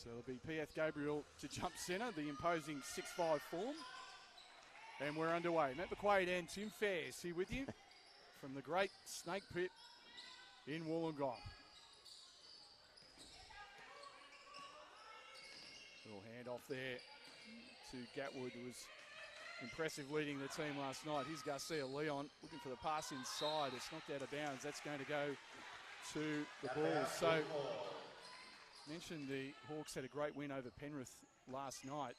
So it'll be PIATH Gabriel to jump centre, the imposing 6'5" form. And we're underway. Matt McQuaid and Tim Fairs here with you from the great Snake Pit in Wollongong. Little handoff there to Gatwood, who was impressive leading the team last night. Here's Garcia Leon looking for the pass inside. It's knocked out of bounds. That's going to go to the Bulls. So, mentioned the Hawks had a great win over Penrith last night.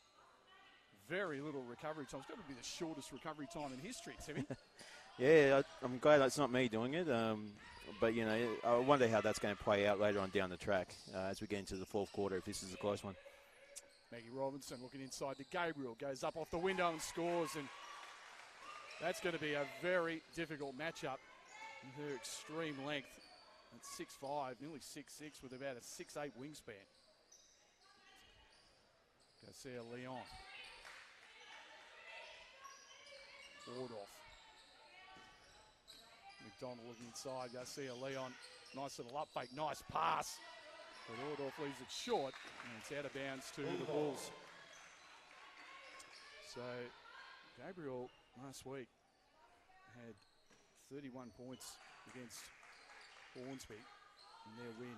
Very little recovery time. It's got to be the shortest recovery time in history, Timmy. Yeah, I'm glad that's not me doing it. But, you know, I wonder how that's going to play out later on down the track as we get into the fourth quarter, if this is a close one. Maggie Robinson looking inside to Gabriel. Goes up off the window and scores. And that's going to be a very difficult matchup with her extreme length. At 6'5", nearly 6'6", with about a 6'8" wingspan. Garcia Leon. Ordoff. McDonald looking inside. Garcia Leon. Nice little up fake. Nice pass. But Ordoff leaves it short. And it's out of bounds to the Bulls. So Gabriel last week had 31 points against Hornsby in their win.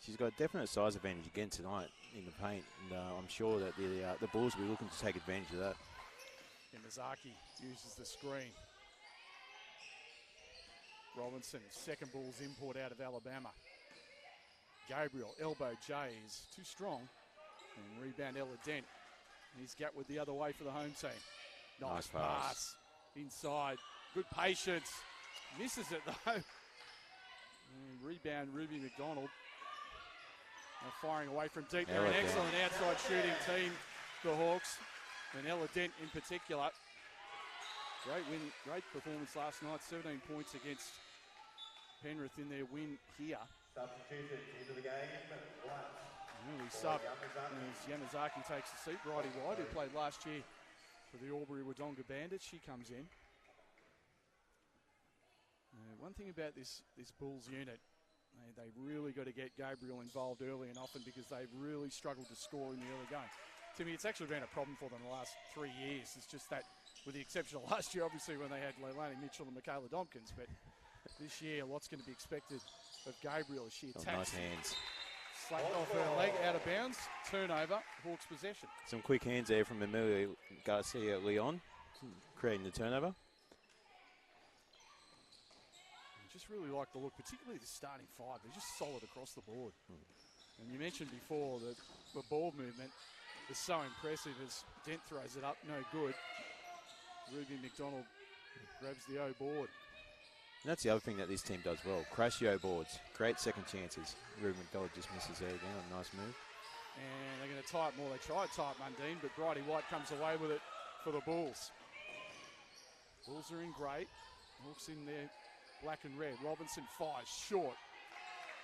She's got a definite size advantage again tonight in the paint, and I'm sure that the Bulls will be looking to take advantage of that. Yamazaki uses the screen. Robinson, second Bulls import out of Alabama. Gabriel, elbow J is too strong. And rebound Ella Dent. He's Gatwood the other way for the home team. Nice pass. Inside. Good patience. Misses it though. And rebound Ruby McDonald. Firing away from deep. They're an excellent outside shooting team, the Hawks. And Ella Dent in particular. Great win, great performance last night. 17 points against Penrith in their win here. Substituted into the game. Early sub as Yamazaki takes the seat. Bridie White, who played last year for the Albury Wodonga Bandits, she comes in. One thing about this Bulls unit, they really got to get Gabriel involved early and often because they've really struggled to score in the early going. Timmy, it's actually been a problem for them the last 3 years. It's just that, with the exception of last year, obviously, when they had Leilani Mitchell and Michaela Tompkins, but this year, lots going to be expected of Gabriel as she attacks. Nice hands. Slapped off her leg, out of bounds, turnover, Hawks possession. Some quick hands there from Amelia Garcia Leon, creating the turnover. I just really like the look, particularly the starting five. They're just solid across the board. And you mentioned before that the ball movement is so impressive as Dent throws it up, no good. Ruby McDonald grabs the O board. And that's the other thing that this team does well. Crash the O boards, create second chances. Ruby McDonald just misses there again, a nice move. And they're going to tie it more. They tried to tie it Mundine, but Bridie White comes away with it for the Bulls. Bulls are in great. Hawks in there, black and red. Robinson fires short.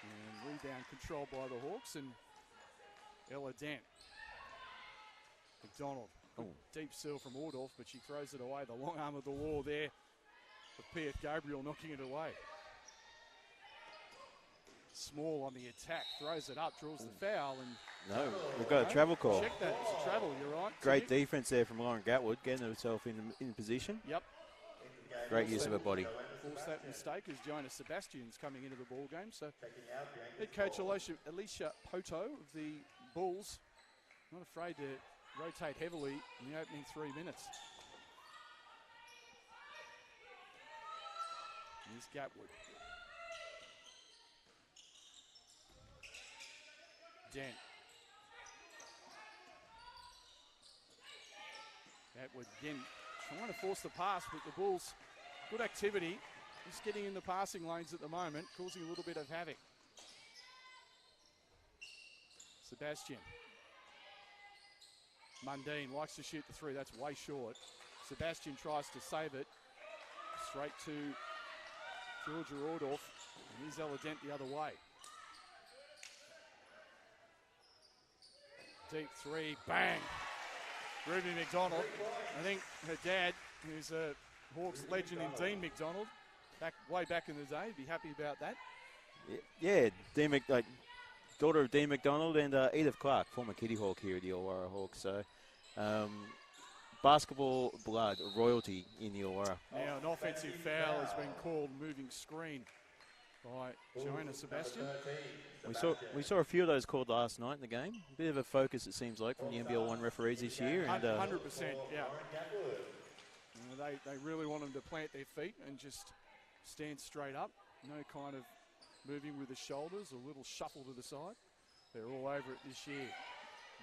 And rebound controlled by the Hawks. And Ella Dent. McDonald. Deep seal from Ordorf, but she throws it away. The long arm of the law there of PIATH Gabriel knocking it away. Small on the attack, throws it up, draws the foul. And no, we've got a travel call. Check that, it's a travel, you're right. Great defense there from Lauren Gatwood, getting herself in position. Yep. Great use of her body. Forced that mistake as Jonas Sebastian's coming into the ball game. So head coach Alicia Poto of the Bulls, not afraid to rotate heavily in the opening 3 minutes. Here's Gatwood. Dent. Gatwood again trying to force the pass, but the Bulls, good activity. Just getting in the passing lanes at the moment, causing a little bit of havoc. Sebastian. Mundine likes to shoot the three, that's way short. Sebastian tries to save it. Straight to Georgia Ordorf. And here's Ella Dent the other way. Deep three, bang! Ruby McDonald. I think her dad, who's a Hawks legend in Dean McDonald, way back in the day, be happy about that. Yeah, Dean daughter of Dean McDonald and Edith Clark, former Kitty Hawk here at the Illawarra Hawks. So, basketball blood, royalty in the Illawarra. Now an offensive foul has been called, moving screen by Joanna Sebastian. We saw a few of those called last night in the game. A bit of a focus, it seems like, from the NBL1 referees this year. And 100%, yeah. They really want them to plant their feet and just stand straight up. No kind of moving with the shoulders, a little shuffle to the side. They're all over it this year.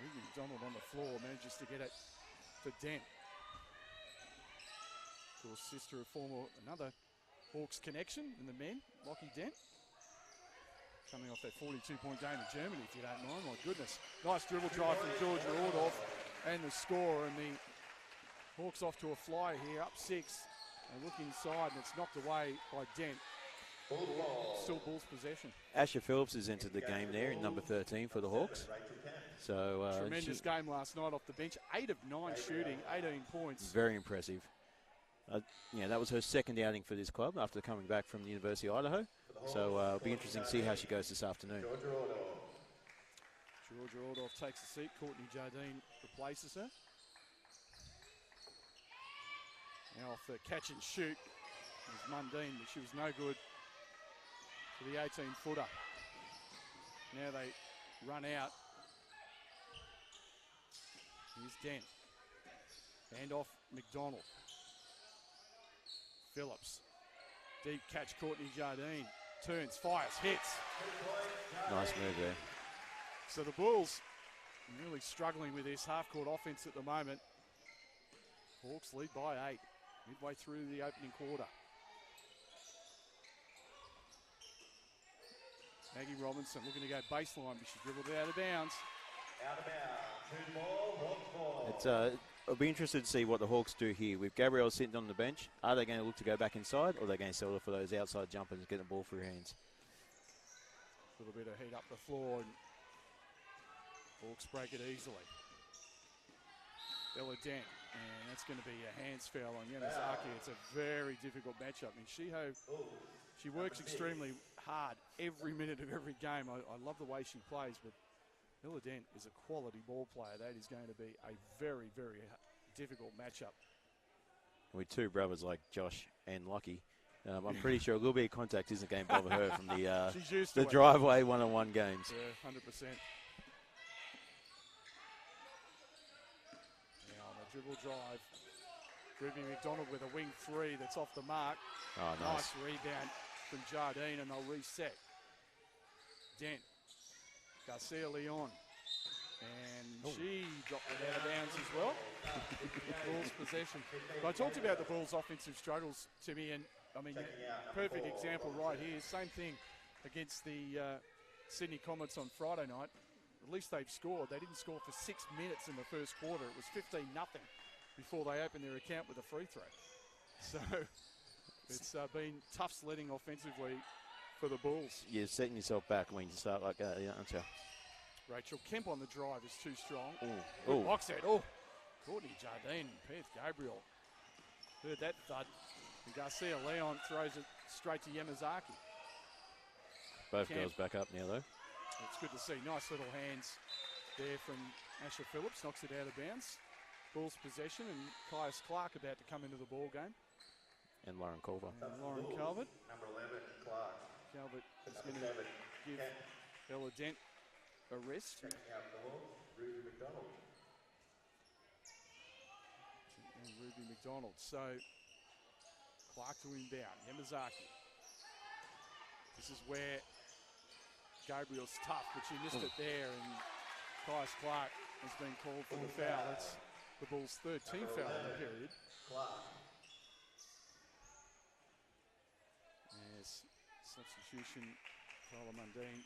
Ruby McDonald on the floor manages to get it to Dent. Of course, sister of another Hawks connection in the men, Lockie Dent. Coming off that 42-point game in Germany, if you don't mind. My goodness. Nice dribble drive from Georgia Ordorf and the score. And the Hawks off to a flyer here, up 6. They look inside and it's knocked away by Dent. Still Bulls possession. Asher Phillips has entered the game there in number 13 for the Hawks. So tremendous game last night off the bench. 8 of 9 shooting, 18 points. Very impressive. That was her second outing for this club after coming back from the University of Idaho. So it'll be interesting to see how she goes this afternoon. Georgia Ordorf takes the seat. Courtney Jardine replaces her. Now off the catch and shoot. It was Mundine, but she was no good for the 18-footer. Now they run out. Here's Dent. Hand off McDonald. Phillips. Deep catch, Courtney Jardine. Turns, fires, hits. Nice move there. So the Bulls really struggling with this half-court offense at the moment. Hawks lead by 8, midway through the opening quarter. Maggie Robinson looking to go baseline, but she's dribbled out of bounds. Out of bounds. 2 more, Hawks ball. I'll be interested to see what the Hawks do here. With Gabrielle sitting on the bench, are they going to look to go back inside, or are they going to settle for those outside jumpers and get the ball through hands? A little bit of heat up the floor, and Hawks break it easily. Ella Dent, and that's going to be a hands foul on Yamazaki. It's a very difficult matchup. I mean, she works extremely hard every minute of every game. I love the way she plays, but Ella Dent is a quality ball player. That is going to be a very, very difficult matchup. With 2 brothers like Josh and Lockie, I'm pretty sure a little bit of contact isn't going to bother her from the driveway one-on-one games. Yeah, 100%. Now on the dribble drive, Ruby McDonald with a wing 3 that's off the mark. Oh, nice rebound from Jardine, and they'll reset. Dent. Garcia Leon, and she dropped it out of bounds as well. Bulls possession. But I talked about the Bulls' offensive struggles, Timmy, and I mean, perfect example right here. Same thing against the Sydney Comets on Friday night. At least they've scored. They didn't score for 6 minutes in the first quarter. It was 15-0 before they opened their account with a free throw. So it's been tough sledding offensively for the Bulls. You're setting yourself back when you start like that, aren't you? Rachel Kemp on the drive is too strong. Oh, box out. Oh, Courtney Jardine, PIATH Gabriel. Heard that thud. And Garcia Leon throws it straight to Yamazaki. Both girls back up now, though. It's good to see. Nice little hands there from Asher Phillips. Knocks it out of bounds. Bulls possession, and Caius Clark about to come into the ball game. And Lauren Culver. And Lauren Calvert. Number 11, Clark. Calvert is going to give Ella Dent a rest. Out ball, Ruby McDonald. And Ruby McDonald. So Clark to inbound. Yamazaki. This is where Gabriel's tough, but she missed it there, and Caius Clark has been called for the foul. That's the Bulls' 3rd team foul in the period. Clark. Yes, substitution. Tyler Mundine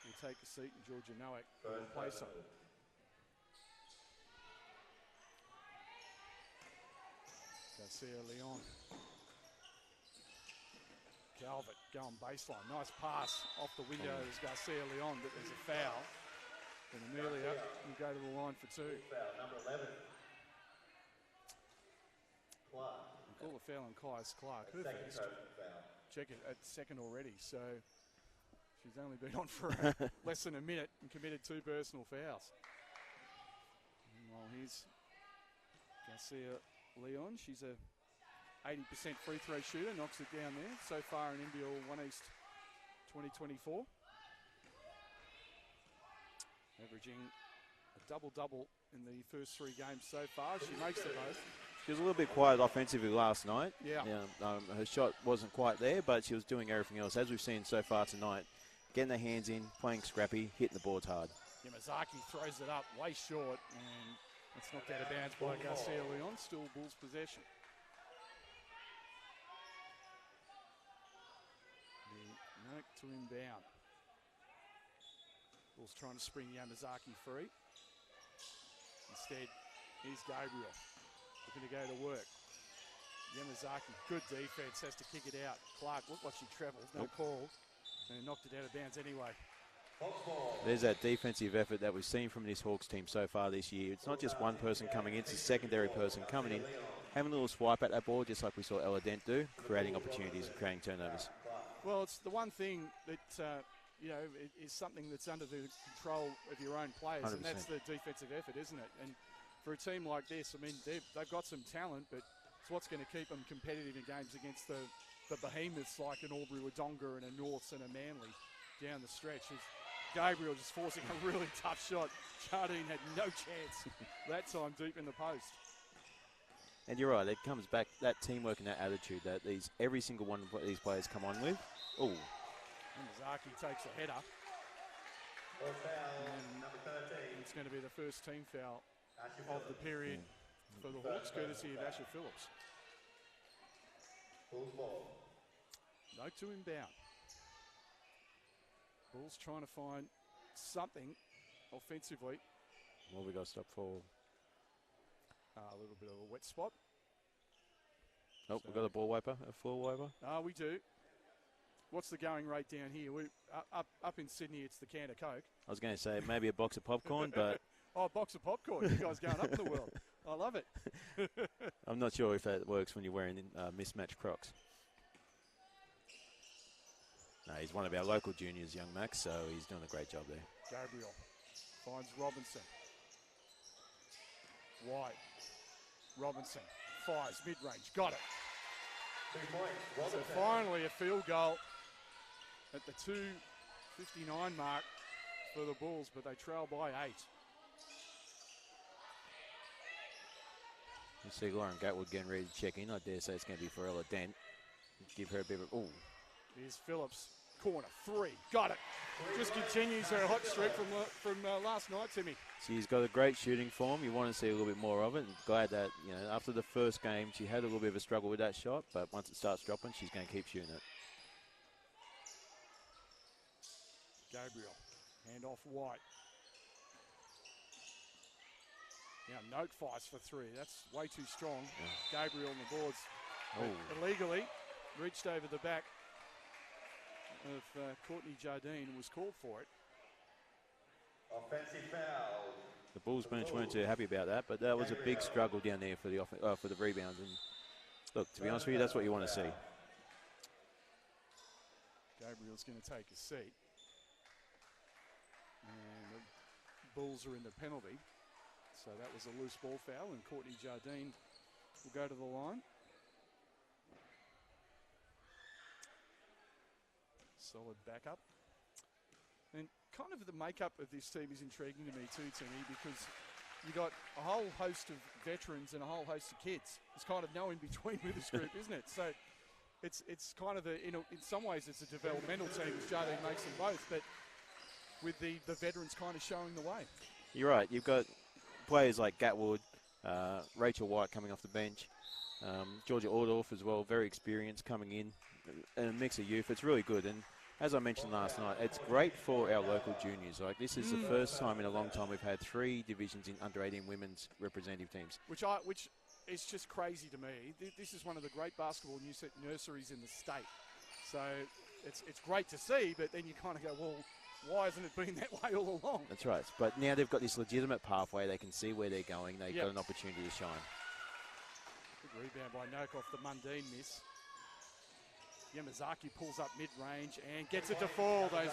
will take a seat, and Georgia Nowak will replace her. Garcia Leon. Calvert going baseline. Nice pass off the window as Garcia Leon, but there's a foul. And Amelia will go to the line for 2. Foul, number 11. Clark. We call the foul on Caius Clark. Her Second first. foul. Check it at second already. So She's only been on for less than a minute and committed 2 personal fouls. Well, here's Garcia Leon. She's a 80% free throw shooter, knocks it down there. So far in NBL1 East 2024. Averaging a double-double in the first 3 games so far. She makes it both. She was a little bit quiet offensively last night. Yeah. Her shot wasn't quite there, but she was doing everything else, as we've seen so far tonight. Getting her hands in, playing scrappy, hitting the boards hard. Yamazaki throws it up way short, and it's knocked out of bounds by Garcia Leon. Still Bulls possession. The note to inbound. Bulls trying to spring Yamazaki free. Instead, here's Gabriel. Looking to go to work. Yamazaki, good defense, has to kick it out. Clark looked like she travelled, no call. And knocked it out of bounds anyway. There's that defensive effort that we've seen from this Hawks team so far this year. It's not just one person coming in, it's a secondary person coming in, having a little swipe at that ball, just like we saw Ella Dent do, creating opportunities and creating turnovers. Well, it's the one thing that, is something that's under the control of your own players, 100%. and that's the defensive effort, isn't it? And for a team like this, I mean, they've got some talent, but it's what's going to keep them competitive in games against the behemoths like an Albury Wodonga and a Norths and a Manly down the stretch. Gabriel just forcing a really tough shot. Jardine had no chance that time deep in the post. And you're right, it comes back, that teamwork and that attitude that every single one of these players come on with. Oh. Mizaki takes a header. Number 13. It's going to be the first team foul of the period for the Hawks, courtesy of Asher Phillips. Bulls ball. No to inbound. Bulls trying to find something offensively. Well, we got to stop for A little bit of a wet spot. Oh, we've got a ball wiper, a floor wiper. We do. What's the going rate down here? Up in Sydney, it's the can of Coke. I was going to say maybe a box of popcorn, but... Oh, a box of popcorn. You guys going up in the world. I love it. I'm not sure if that works when you're wearing mismatched Crocs. No, he's one of our local juniors, young Max, so he's doing a great job there. Gabriel finds Robinson. White. Robinson fires mid-range. Got it. 2 points. So Robinson. finally a field goal at the 2:59 mark for the Bulls, but they trail by 8. You see Lauren Gatwood getting ready to check in. I dare say it's going to be for Ella Dent. Give her a bit of a... Ooh. Here's Phillips. Corner 3. Got it. Just continues her hot streak from last night, Timmy. She's got a great shooting form. You want to see a little bit more of it. And glad that, after the first game, she had a little bit of a struggle with that shot. But once it starts dropping, she's going to keep shooting it. Gabriel. Hand off White. Now Noak fires for 3. That's way too strong. Yeah. Gabriel on the boards. Illegally reached over the back of Courtney Jardine and was called for it. Offensive foul. The Bulls bench weren't too happy about that, but that was a big struggle down there for the rebounds. And look, to be honest with you, that's what you want to see. Gabriel's going to take a seat. And the Bulls are in the penalty. So that was a loose ball foul, and Courtney Jardine will go to the line. Solid backup. And kind of the makeup of this team is intriguing to me too, Timmy, because you got a whole host of veterans and a whole host of kids. There's kind of no in between with this group, isn't it? So it's kind of in some ways it's a developmental team as Jardine makes them both, but with the veterans kind of showing the way. You're right. You've got players like Gatwood, Rachel White coming off the bench, Georgia Ordorf as well, very experienced coming in, and a mix of youth. It's really good. And as I mentioned last night, it's great for our local juniors. Like, this is the first time in a long time we've had 3 divisions in under 18 women's representative teams. Which is just crazy to me. This is one of the great basketball nurseries in the state. So it's great to see, but then you kind of go, well, why hasn't it been that way all along? That's right. But now they've got this legitimate pathway. They can see where they're going. They've got an opportunity to shine. Good rebound by Noak off the Mundine miss. Yamazaki pulls up mid-range and gets it to fall. Those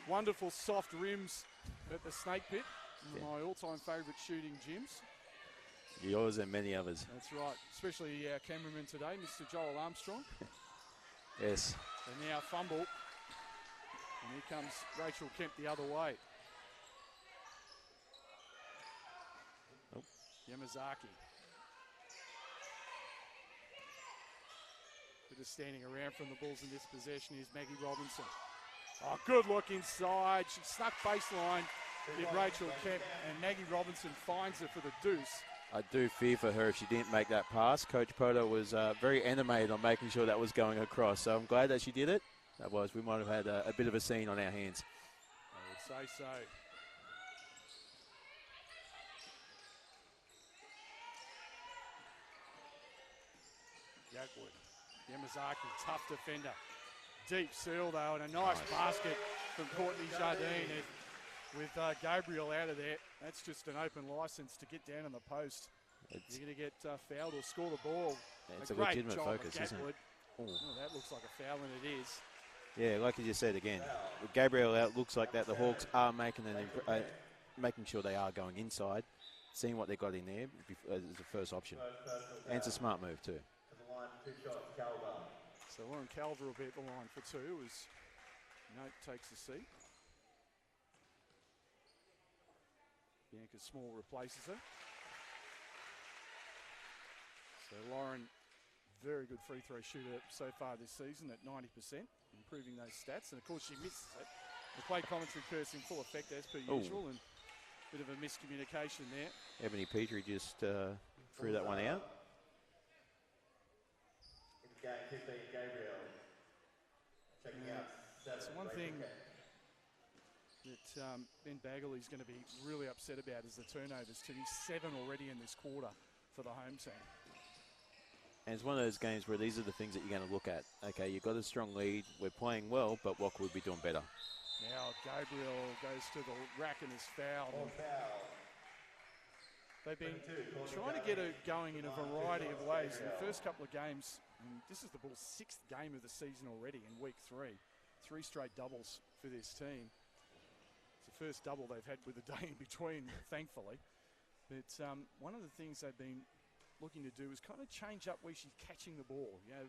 wonderful soft rims at the Snake Pit. My all-time favourite shooting gyms. Yours and many others. That's right, especially our cameraman today, Mr. Joel Armstrong. Yes. And now fumble. And here comes Rachel Kemp the other way. Oh. Yamazaki. Bit of standing around from the Bulls in this possession is Maggie Robinson. Oh, good look inside. She snuck baseline, did Rachel Kemp, and Maggie Robinson finds it for the deuce. I do fear for her if she didn't make that pass. Coach Poto was very animated on making sure that was going across. So I'm glad that she did it. Otherwise, we might have had a bit of a scene on our hands. I would say so. Gatwood. Yamazaki, tough defender. Deep seal, though, and a nice basket from Courtney Jardine. With Gabriel out of there, that's just an open license to get down on the post. You're going to get fouled or score the ball. It's a great legitimate job focus, of isn't it? Oh, that looks like a foul, and it is. Yeah, like you just said again, with Gabriel out, looks like that the Hawks are making sure they are going inside, seeing what they got in there as the first option. And it's a smart move too. So Lauren Calver will be at the line for two as Note takes a seat. Bianca Small replaces her. So Lauren, very good free throw shooter so far this season at 90%, improving those stats. And of course she misses it. The play commentary curse in full effect as per usual, and a bit of a miscommunication there. Ebony Petrie just threw that one out. Gabriel. Checking out. That's one thing that Ben Bagley's going to be really upset about is the turnovers. To be 7 already in this quarter for the home team. And it's one of those games where these are the things that you're going to look at. Okay, you've got a strong lead, we're playing well, but what could we be doing better? Now Gabriel goes to the rack and is fouled. They've been trying to get it going in a variety of ways in the first couple of games. And this is the Bulls' 6th game of the season already in week 3. 3 straight doubles for this team. It's the first double they've had with a day in between, thankfully. But one of the things they've been looking to do is kind of change up where she's catching the ball. You know,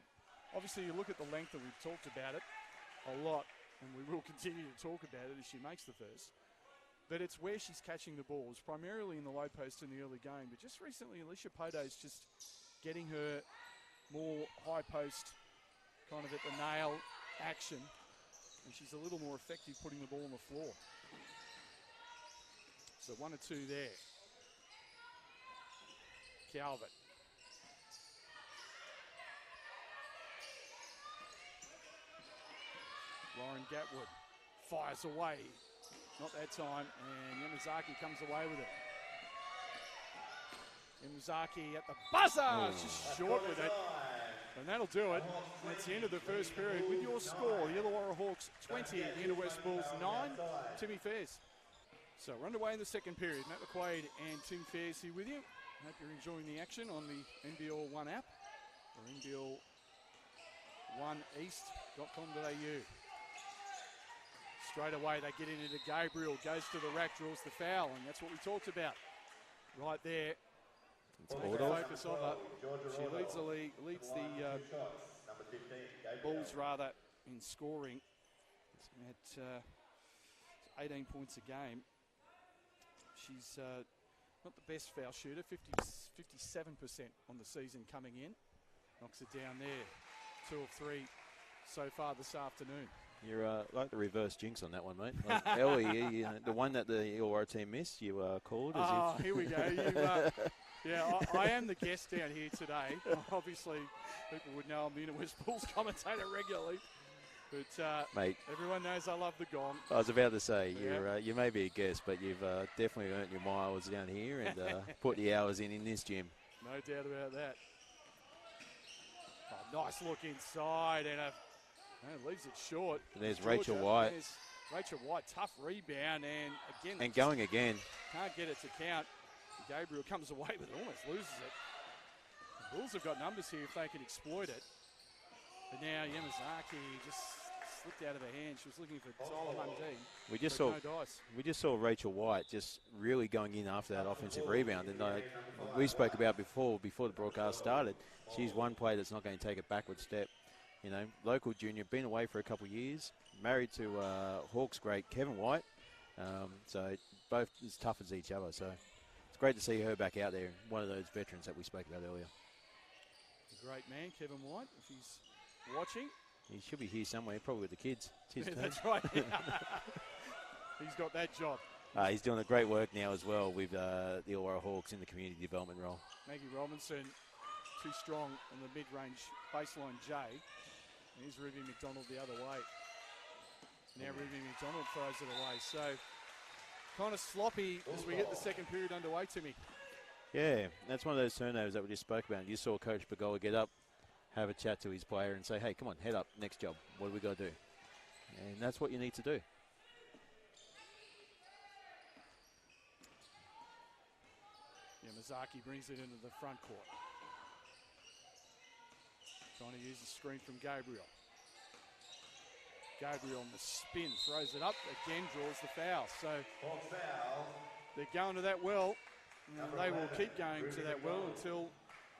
obviously you look at the length, and we've talked about it a lot, and we will continue to talk about it as she makes the first. But it's where she's catching the ball. It's primarily in the low post in the early game. But just recently, Alicia Poto's just getting her more high post, kind of at the nail action. And she's a little more effective putting the ball on the floor. So 1 or 2 there. Calvert. Lauren Gatwood fires away. Not that time, and Yamazaki comes away with it. Yamazaki at the buzzer! She's short with it. And that'll do it. That's the end of the first period. With your score, the Illawarra Hawks 20, the Inner West Bulls 9. Timmy Fairs. So we're underway in the second period. Matt McQuaid and Tim Fairs here with you. Hope you're enjoying the action on the NBL1 app or NBL1east.com.au. Straight away they get into Gabriel, goes to the rack, draws the foul, and that's what we talked about right there. It's focus of her. She leads the Bulls rather in scoring at 18 points a game. She's not the best foul shooter, 57% on the season coming in. Knocks it down there. 2 of 3 so far this afternoon. You're like the reverse jinx on that one, mate. Like Ellie, the one that the Illawarra team missed, you called as if... Here we go. Yeah, I am the guest down here today. Obviously, people would know I'm the Inner West Bulls commentator regularly. But mate, everyone knows I love the gong. I was about to say, you may be a guest, but you've definitely earned your miles down here and put the hours in this gym. No doubt about that. Oh, nice look inside and leaves it short. And there's Rachel White. There's Rachel White, tough rebound, and again. And going again. Can't get it to count. Gabriel comes away with it, almost loses it. The Bulls have got numbers here if they can exploit it. But now Yamazaki just slipped out of her hand. She was looking for Tyler Mundine. We just but saw no dice. we just saw Rachel White just really going in after that offensive rebound, and we spoke about before the broadcast started. She's one player that's not going to take a backward step. You know, local junior, been away for a couple of years, married to Hawks great Kevin White, so both as tough as each other. So it's great to see her back out there, one of those veterans that we spoke about earlier. A great man, Kevin White, if he's watching. He should be here somewhere, probably with the kids. It's his turn. That's right. He's got that job. He's doing a great work now as well with the Illawarra Hawks in the community development role. Maggie Robinson, too strong on the mid-range baseline J. Here's Ruby McDonald the other way. Now Ruby McDonald throws it away. So kind of sloppy as we get the second period underway, Timmy. Yeah, that's one of those turnovers that we just spoke about. You saw Coach Pagola get up, have a chat to his player and say, hey, come on, head up, next job. What do we got to do? And that's what you need to do. Yamazaki brings it into the front court. Trying to use the screen from Gabriel. Gabriel on the spin, throws it up, again draws the foul. So they're going to that well, and they will keep going to that well until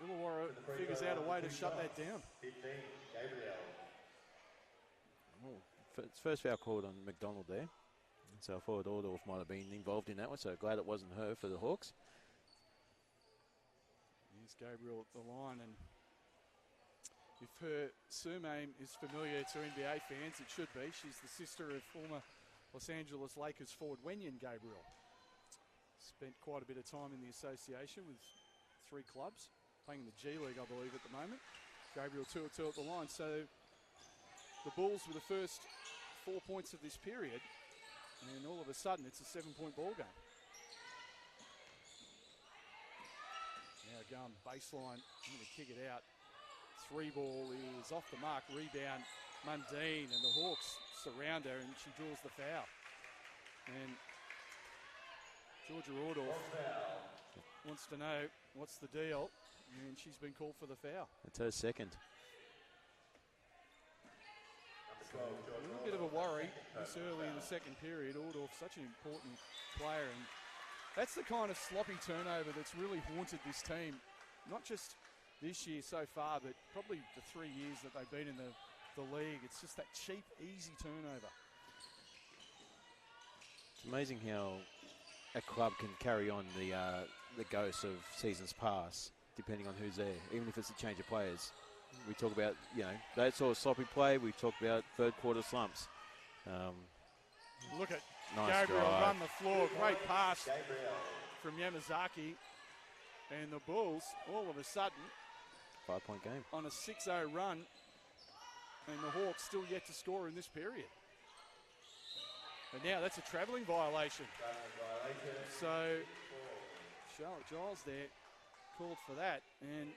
Illawarra figures out a way to shut that down. It's first foul called on McDonald there. So I thought Ordorf might have been involved in that one, so glad it wasn't her for the Hawks. Here's Gabriel at the line, and if her surname is familiar to NBA fans, it should be. She's the sister of former Los Angeles Lakers forward Wenyan Gabriel. Spent quite a bit of time in the association with 3 clubs, playing in the G League, I believe, at the moment. Gabriel 2 of 2 at the line. So the Bulls were the first 4 points of this period, and all of a sudden it's a 7-point ball game. Now going baseline, I'm going to kick it out. 3 ball is off the mark, rebound Mundine, and the Hawks surround her and she draws the foul. And Georgia Ordorf wants to know what's the deal, and she's been called for the foul. It's her second. So a little bit of a worry this early in the second period. Ordorf, such an important player, and that's the kind of sloppy turnover that's really haunted this team, not just this year so far, but probably the 3 years that they've been in the league. It's just that cheap, easy turnover. It's amazing how a club can carry on the ghosts of seasons past, depending on who's there, even if it's a change of players. We talk about, you know, that sort of sloppy play. We talk about third quarter slumps. Look at nice Gabriel drive. run the floor. Great pass from Yamazaki. And the Bulls, all of a sudden, 5-point game. on a 6-0 run, and the Hawks still yet to score in this period. And now that's a travelling violation. So Charlotte Giles there called for that, and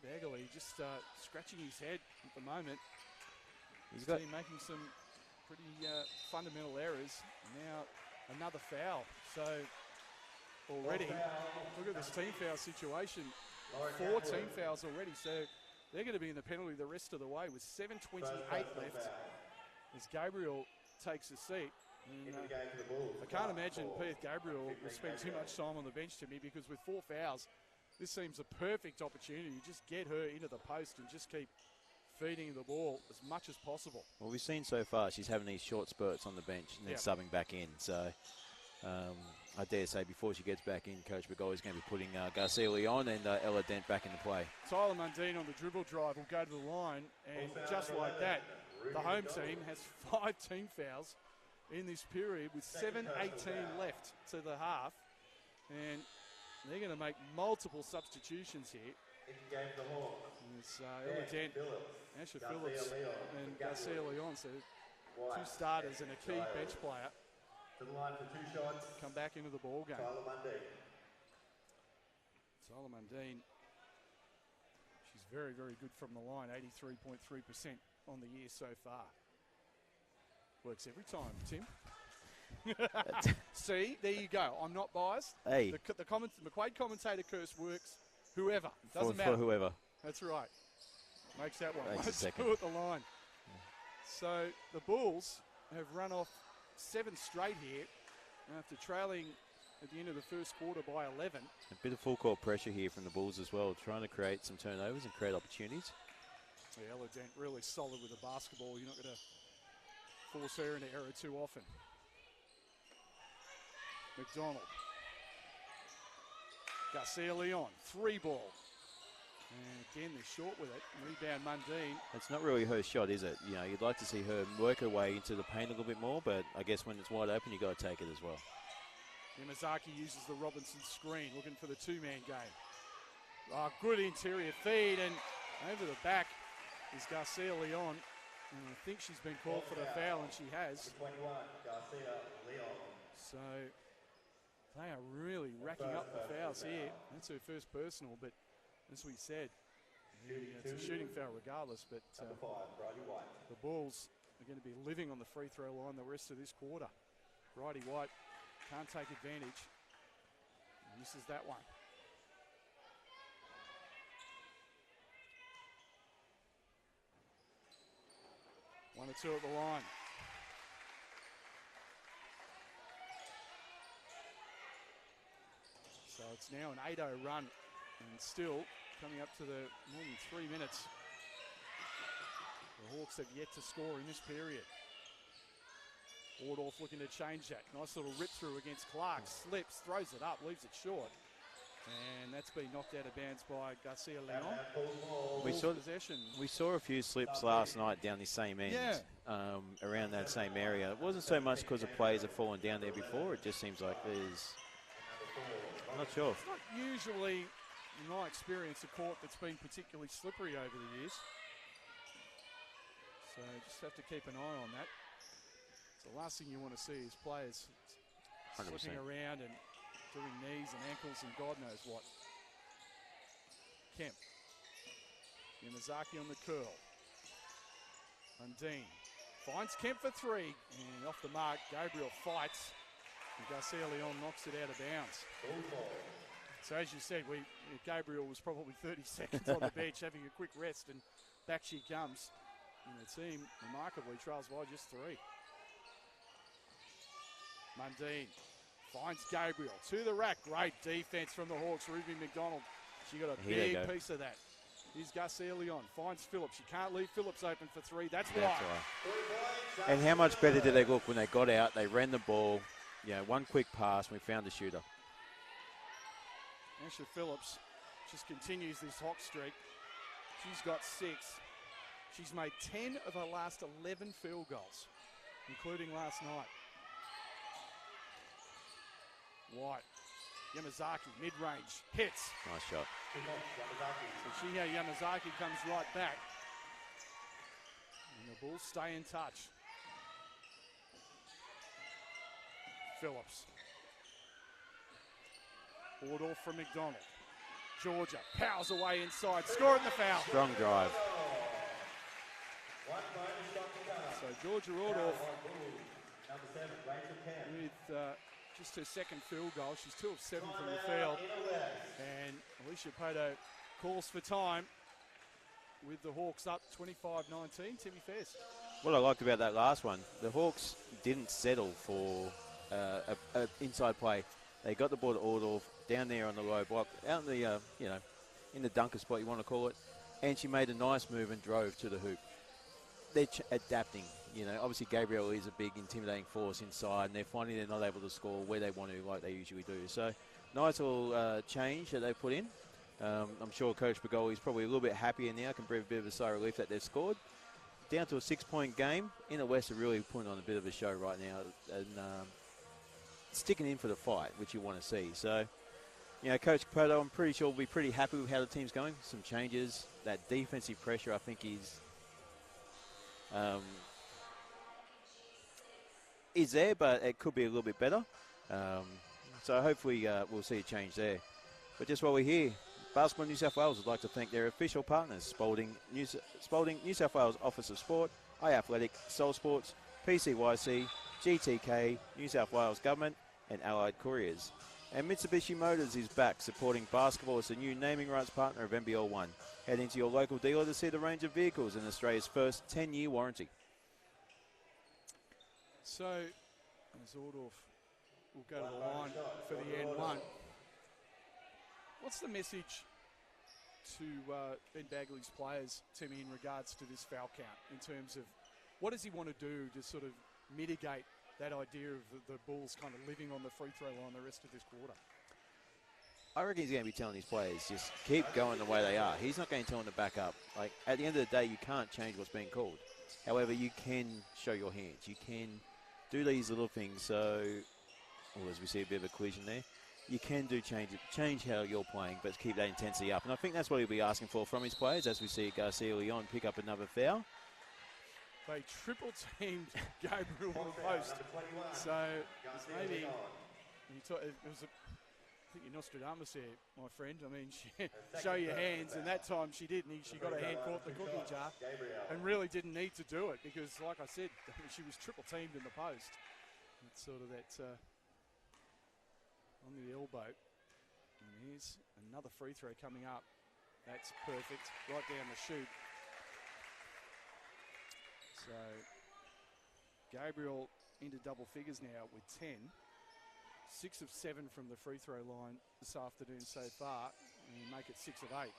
Bagley just scratching his head at the moment. He's making some pretty fundamental errors. Now another foul. So already, look at this team foul situation. 4 team fouls already. So they're going to be in the penalty the rest of the way with 7:28 left as Gabriel takes a seat. And, I can't imagine PIATH Gabriel will spend too much time on the bench to me, because with 4 fouls, this seems a perfect opportunity. Just get her into the post and just keep feeding the ball as much as possible. Well, we've seen so far she's having these short spurts on the bench and then subbing back in. So I dare say before she gets back in, Coach Begoli is going to be putting Garcia Leon and Ella Dent back into play. Tyler Mundine on the dribble drive will go to the line, and just like that, the home team has 5 team fouls in this period with 7:18 left to the half. And they're going to make multiple substitutions here. It's Ella Dent, Asher Phillips, and Garcia Leon. So 2 starters and a key bench player To the line for 2 shots. come back into the ball game. Tyler Mundine. Tyler Mundine, she's very, very good from the line, 83.3% on the year so far. Works every time, Tim. See, there you go. I'm not biased. Hey. The McQuaid commentator curse works. Whoever. Doesn't matter. For whoever. That's right. Makes that one. Makes the second. 1-2 at the line. So the Bulls have run off 7 straight here after trailing at the end of the first quarter by 11. A bit of full court pressure here from the Bulls as well, trying to create some turnovers and create opportunities. Yeah, Ella Dent really solid with the basketball. You're not going to force her into error too often. McDonald. Garcia Leon, 3 ball. And again, they're short with it. Rebound Mundine. It's not really her shot, is it? You know, you'd like to see her work her way into the paint a little bit more, but I guess when it's wide open, you've got to take it as well. Yamazaki uses the Robinson screen, looking for the 2-man game. Oh, good interior feed, and over the back is Garcia Leon. And I think she's been called for the foul, and she has. 21, Garcia Leon. So they are really racking up the fouls here. That's her first personal, but as we said, it's a shooting foul regardless, but Number 5, Bridie White. the Bulls are going to be living on the free throw line the rest of this quarter. Bridie White can't take advantage. Misses that one. One or two at the line. So it's now an 8-0 run, and still coming up to the more than 3 minutes. The Hawks have yet to score in this period. Wardorf looking to change that. Nice little rip through against Clark. Slips, throws it up, leaves it short. And that's been knocked out of bounds by Garcia Leon. We saw a few slips last night down the same end, around that same area. It wasn't so much because the players have fallen down there before. It just seems like there's, I'm not sure. It's not usually, in my experience, a court that's been particularly slippery over the years. So just have to keep an eye on that. So the last thing you want to see is players 100%. slipping around and doing knees and ankles and God knows what. Kemp. Yamazaki on the curl. Undine finds Kemp for 3. And off the mark, Gabriel fights. And Garcia Leon knocks it out of bounds. So as you said, Gabriel was probably 30 seconds on the bench having a quick rest, and back she comes. And the team remarkably trails by just 3. Mundine finds Gabriel to the rack. Great defense from the Hawks. Ruby McDonald, she got a big piece of that. Here's Garcia Leon, finds Phillips. She can't leave Phillips open for 3. That's why. And how much better did they look when they got out? They ran the ball. You know, one quick pass, and we found the shooter. Asher Phillips just continues this hot streak. She's got 6. She's made 10 of her last 11 field goals, including last night. White, Yamazaki, mid-range, hits. Nice shot. So Shiha Yamazaki comes right back. And the Bulls stay in touch. Phillips. Wardorf from McDonald. Georgia powers away inside, scoring the foul. Strong drive. So Georgia Wardorf with just her second field goal. She's 2 of 7 from the field. And Alicia Poto calls for time with the Hawks up 25-19. Timmy Fairs. What I liked about that last one, the Hawks didn't settle for an inside play. They got the ball to Wardorf down there on the low block, out in the, in the dunker spot, you want to call it. And she made a nice move and drove to the hoop. They're adapting. You know, obviously Gabriel is a big intimidating force inside, and they're finding they're not able to score where they want to, like they usually do. So, nice little change that they put in. I'm sure Coach Begoli's probably a little bit happier now, can breathe a bit of a sigh of relief that they've scored. Down to a 6-point game. In the West are really putting on a bit of a show right now, and sticking in for the fight, which you want to see. So, you know, Coach Poto, I'm pretty sure will be pretty happy with how the team's going. Some changes. That defensive pressure, I think, is there, but it could be a little bit better. So hopefully we'll see a change there. But just while we're here, Basketball New South Wales would like to thank their official partners, Spalding, New South Wales Office of Sport, iAthletic, Soul Sports, PCYC, GTK, New South Wales Government, and Allied Couriers. And Mitsubishi Motors is back, supporting basketball as the new naming rights partner of NBL1. Head into your local dealer to see the range of vehicles and Australia's first 10-year warranty. So, Zordorf will go to the line for the N1. What's the message to Ben Bagley's players, Timmy, in regards to this foul count, in terms of what does he want to do to sort of mitigate that idea of the Bulls kind of living on the free throw line the rest of this quarter? I reckon he's going to be telling his players, just keep going the way they are. He's not going to tell them to back up. Like, at the end of the day, you can't change what's being called. However, you can show your hands. You can do these little things. So, as we see a bit of a collision there, you can change how you're playing, but keep that intensity up. And I think that's what he'll be asking for from his players, as we see Garcia Leon pick up another foul. They triple-teamed Gabriel on the post. So, maybe, it was I think you're Nostradamus there, my friend. I mean, show your hands, and that time she did, and she got her hand caught in the cookie jar and really didn't need to do it because, like I said, she was triple-teamed in the post. It's sort of that on the elbow. And here's another free throw coming up. That's perfect, right down the chute. So, Gabriel into double figures now with 10. 6 of 7 from the free throw line this afternoon so far, and make it 6 of 8.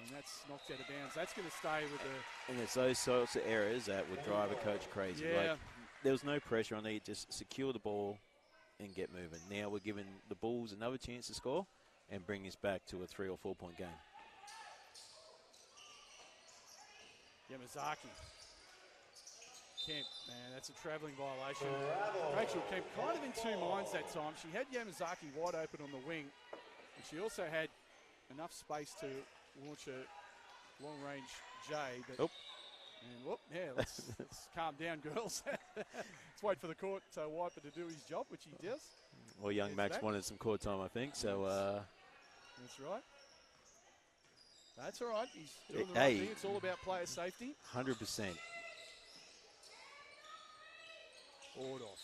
And that's knocked out of bounds. That's going to stay with the... And it's those sorts of errors that would drive a coach crazy. Yeah. Like, there was no pressure on there. Just secure the ball and get moving. Now we're giving the Bulls another chance to score and bring this back to a 3 or 4 point game. Yamazaki. Kemp, man, that's a travelling violation. Rachel Kemp kind of in two minds that time. She had Yamazaki wide open on the wing, and she also had enough space to launch a long-range J. But, and whoop, yeah, let's calm down, girls. Let's wait for the court wiper to do his job, which he does. Well, young Max wanted some court time, I think. So that's right. That's all right. He's doing the right thing. It's all about player safety. 100%. Ordoff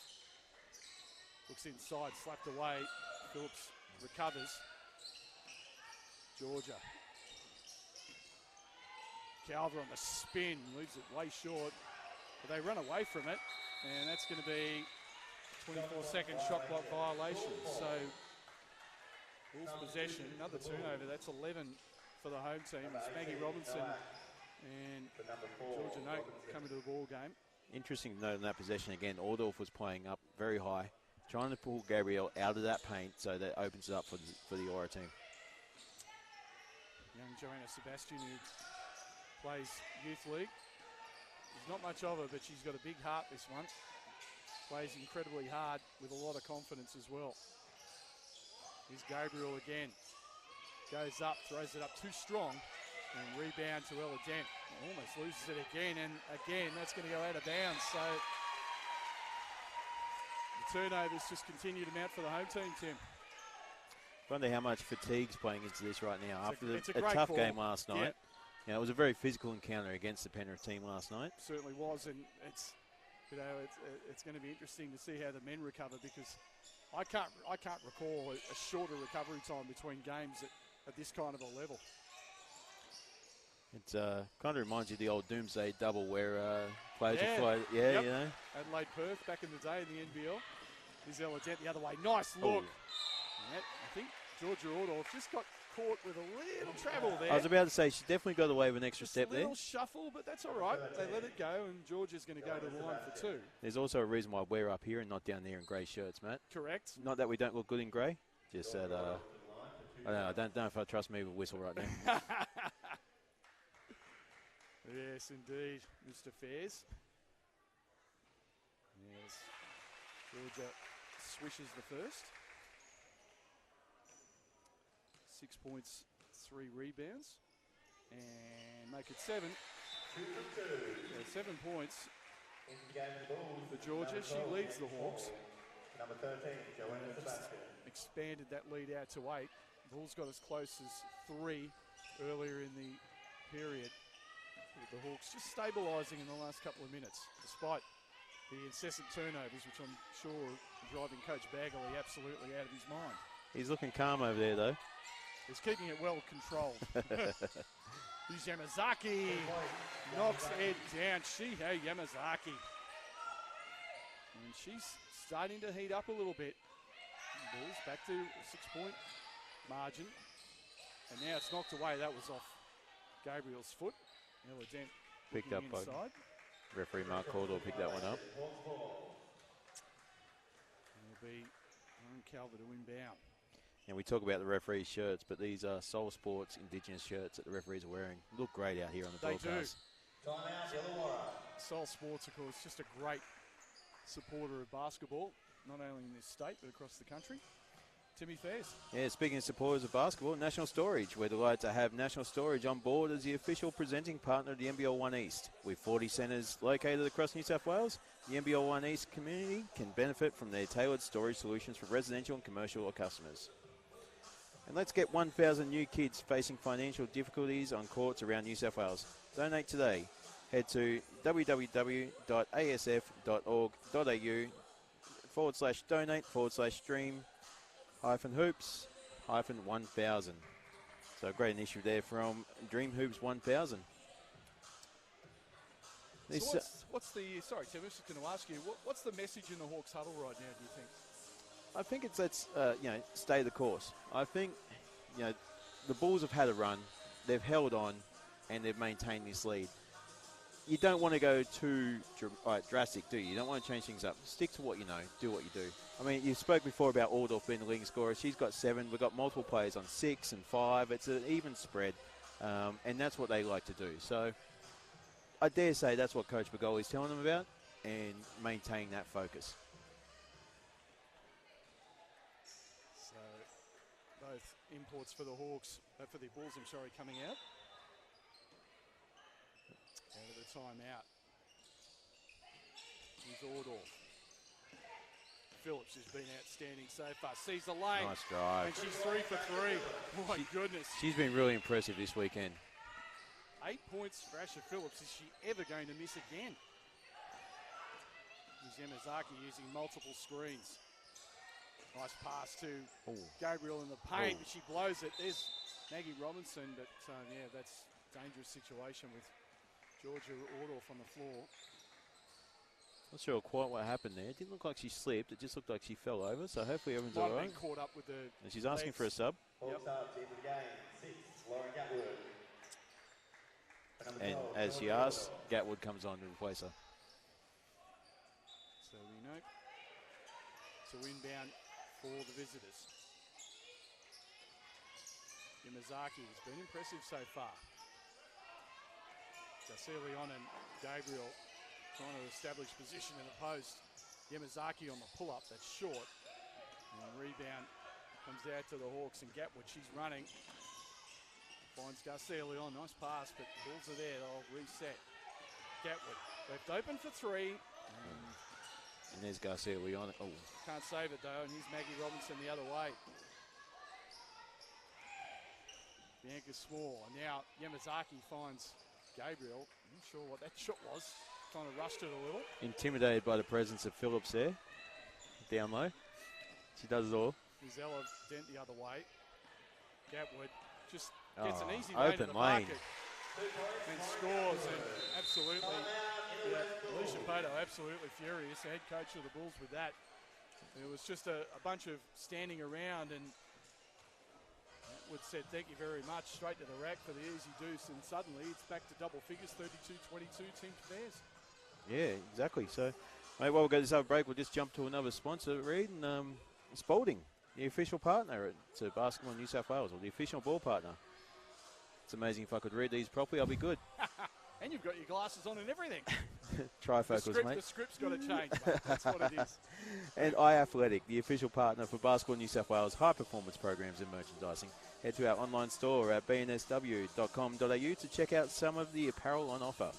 looks inside, slapped away. Phillips recovers. Georgia. Calver on the spin, leaves it way short. But they run away from it, and that's going to be 24-second shot clock violation. So, Bulls possession, another turnover. That's 11 for the home team. It's Maggie Robinson and Georgia Note coming to the ball game. Interesting to note in that possession again, Ordorf was playing up very high, trying to pull Gabriel out of that paint so that opens it up for the Aura team. Young Joanna Sebastian, who plays youth league. There's not much of her, but she's got a big heart, this one. Plays incredibly hard with a lot of confidence as well. Here's Gabriel again. Goes up, throws it up too strong. And rebound to Ella Dent. Almost loses it again, and again, that's going to go out of bounds. So the turnovers just continue to mount for the home team, Tim. I wonder how much fatigue's playing into this right now. After a tough game last night. Yeah. You know, it was a very physical encounter against the Penrith team last night. Certainly was, and it's going to be interesting to see how the men recover, because I can't recall a shorter recovery time between games at this kind of a level. It kind of reminds you of the old Doomsday double where players would fly. Yeah, yep. You know. Adelaide Perth back in the day in the NBL. Here's Ella Dent the other way. Nice look. I think Georgia Ordorf just got caught with a little travel there. I was about to say, she definitely got away with an extra step there. A little shuffle, but that's all right. They let it go, and Georgia's going to go to the line for 2. There's also a reason why we're up here and not down there in grey shirts, Matt. Correct. Not that we don't look good in grey, just that I don't know if I trust me with whistle right now. Yes, indeed, Mr. Fairs. Yes, Georgia swishes the first. 6 points, 3 rebounds, and make it 7. 7 points for Georgia. She leads the Hawks. Number 13, Joanna Sebastian. Expanded that lead out to 8. The Bulls got as close as 3 earlier in the period. With the Hawks just stabilising in the last couple of minutes, despite the incessant turnovers, which I'm sure are driving Coach Bagley absolutely out of his mind. He's looking calm over there, though. He's keeping it well controlled. Here's Yamazaki. Knocks it down. Heigh Yamazaki. And she's starting to heat up a little bit. Bulls back to a 6-point margin. And now it's knocked away. That was off Gabriel's foot. Ella Dent Picked up by inside. referee Mark Caldwell, picked that one up. It'll be Aaron Calver to inbound. And we talk about the referees' shirts, but these are Soul Sports Indigenous shirts that the referees are wearing. Look great out here on the broadcast. Timeout, Illawarra. Soul Sports, of course, just a great supporter of basketball, not only in this state, but across the country. Timmy Fairs. Yeah, speaking of supporters of basketball, National Storage. We're delighted to have National Storage on board as the official presenting partner of the NBL1 East. With 40 centres located across New South Wales, the NBL1 East community can benefit from their tailored storage solutions for residential and commercial customers. And let's get 1,000 new kids facing financial difficulties on courts around New South Wales. Donate today. Head to www.asf.org.au/donate/stream -hoops-1000. So a great initiative there from Dream Hoops 1000. So what's the, sorry Tim, I was just going to ask you, what's the message in the Hawks huddle right now, do you think? I think it's let's stay the course. I think the Bulls have had a run, they've held on, and they've maintained this lead. You don't want to go too drastic, do you? You don't want to change things up. Stick to what you know. Do what you do. I mean, you spoke before about Aldorf being the leading scorer. She's got 7. We've got multiple players on 6 and 5. It's an even spread, and that's what they like to do. So I dare say that's what Coach Begoli's telling them about, and maintain that focus. So both imports for the Hawks, for the Bulls, coming out. Out of the timeout. Here's Ordorf. Phillips has been outstanding so far. Sees the lane. Nice drive. And she's 3 for 3. My goodness. She's been really impressive this weekend. 8 points for Asher Phillips. Is she ever going to miss again? Here's Yamazaki using multiple screens. Nice pass to Gabriel in the paint, but she blows it. There's Maggie Robinson, but yeah, that's a dangerous situation with Georgia Ordorf on the floor. Not sure quite what happened there. It didn't look like she slipped. It just looked like she fell over. So hopefully everyone's all right. Caught up with the and she's asking for a sub. Hawks are team of the game. 6, Lauren Gatwood. And as she asks, Gatwood comes on to replace her. So we know. So inbound for the visitors. Yamazaki has been impressive so far. Garcia Leon and Gabriel trying to establish position in the post. Yamazaki on the pull-up, that's short. And the rebound comes out to the Hawks, and Gatwood, she's running. Finds Garcia Leon, nice pass, but the Bulls are there, they'll reset. Gatwood, left open for 3. And there's Garcia Leon. Oh. Can't save it though, and here's Maggie Robinson the other way. Bianca Small, and now Yamazaki finds Gabriel. I'm not sure what that shot was. Kind of rushed it a little. Intimidated by the presence of Phillips there. Down low. She does it all. Here's Ella Dent the other way. Gatwood just gets an easy lane to the lane. bucket. And scores, and absolutely, Alicia Poto absolutely furious, the head coach of the Bulls with that. It was just a bunch of standing around, and Wood said thank you very much, straight to the rack for the easy deuce, and suddenly it's back to double figures, 32-22, team to theirs. Yeah, exactly. So, mate, while we go to this other break, we'll just jump to another sponsor, Reed, and Spalding, the official partner to Basketball New South Wales, or the official ball partner. It's amazing. If I could read these properly, I'll be good. And you've got your glasses on and everything. Trifocals, mate. The script's got to change, mate. That's what it is. And iAthletic, the official partner for Basketball New South Wales high performance programs and merchandising. Head to our online store at bnsw.com.au to check out some of the apparel on offer.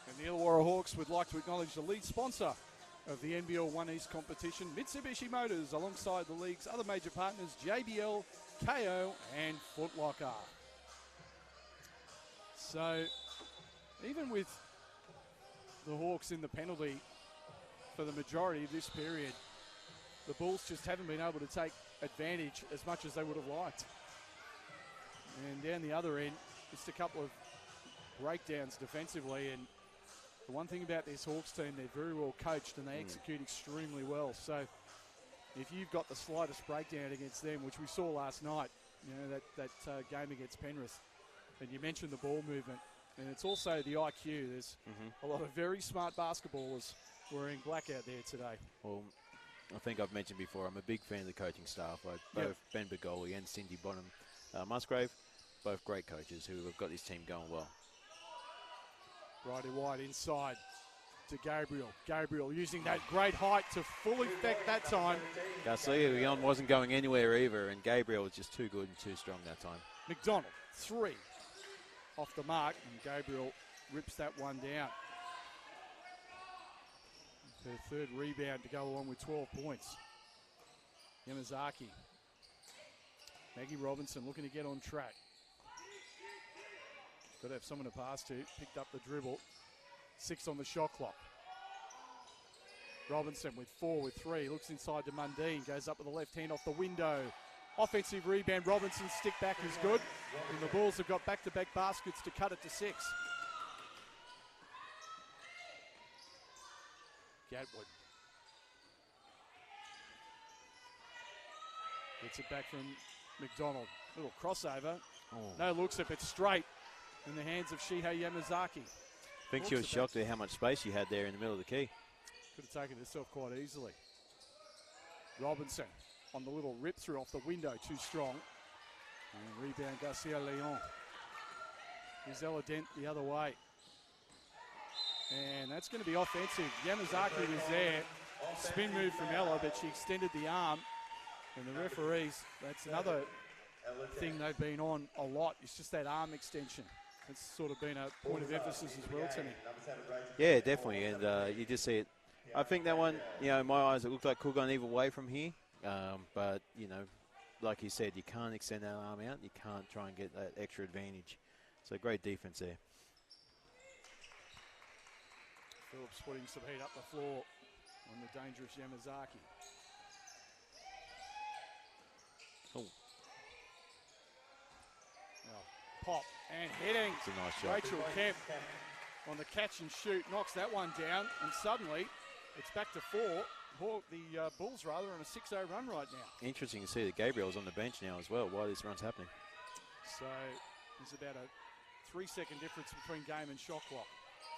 And the Illawarra Hawks would like to acknowledge the lead sponsor of the NBL1 East competition, Mitsubishi Motors, alongside the league's other major partners, JBL, KO, and Foot Locker. So, even with the Hawks in the penalty for the majority of this period, the Bulls just haven't been able to take advantage as much as they would have liked. And down the other end, just a couple of breakdowns defensively. And the one thing about this Hawks team, they're very well coached and they execute extremely well. So if you've got the slightest breakdown against them, which we saw last night, you know, that game against Penrith, and you mentioned the ball movement, and it's also the IQ. There's a lot of very smart basketballers wearing black out there today. Well, I think I've mentioned before, I'm a big fan of the coaching staff. Both Ben Begoli and Cindy Bonham Musgrave, both great coaches who have got this team going well. Righty wide inside to Gabriel. Gabriel using that great height to full effect that time. Garcia Leon wasn't going anywhere either, and Gabriel was just too good and too strong that time. McDonald, 3 off the mark, and Gabriel rips that one down. Her third rebound to go along with 12 points. Yamazaki. Maggie Robinson looking to get on track. Got to have someone to pass to. Picked up the dribble. 6 on the shot clock. Robinson with 4 with 3. Looks inside to Mundine. Goes up with the left hand off the window. Offensive rebound. Robinson's stick back is good. And the Bulls have got back-to-back baskets to cut it to 6. Gatwood. Gets it back from McDonald. Little crossover. No looks if it's straight in the hands of Heigh Yamazaki. I think she was shocked at how much space she had there in the middle of the key. Could have taken it herself quite easily. Robinson on the little rip through off the window, too strong. And rebound Garcia Leon. Here's Ella Dent the other way. And that's going to be offensive. Yamazaki was there. Spin move from Ella, but she extended the arm. And the referees, that's another thing they've been on a lot. It's just that arm extension. It's sort of been a point of emphasis as well, Timmy. Yeah, definitely. And you just see it. I think that one, you know, in my eyes, it looked like could have gone either way from here. But, you know, like you said, you can't extend that arm out. You can't try and get that extra advantage. So great defense there. Phillips putting some heat up the floor on the dangerous Yamazaki. Oh. Now, pop and hitting. It's a nice shot. Rachel Kemp on the catch and shoot knocks that one down, and suddenly it's back to 4. The Bulls rather on a 6-0 run right now. Interesting to see that Gabriel's on the bench now as well while this run's happening. So there's about a 3-second difference between game and shot clock.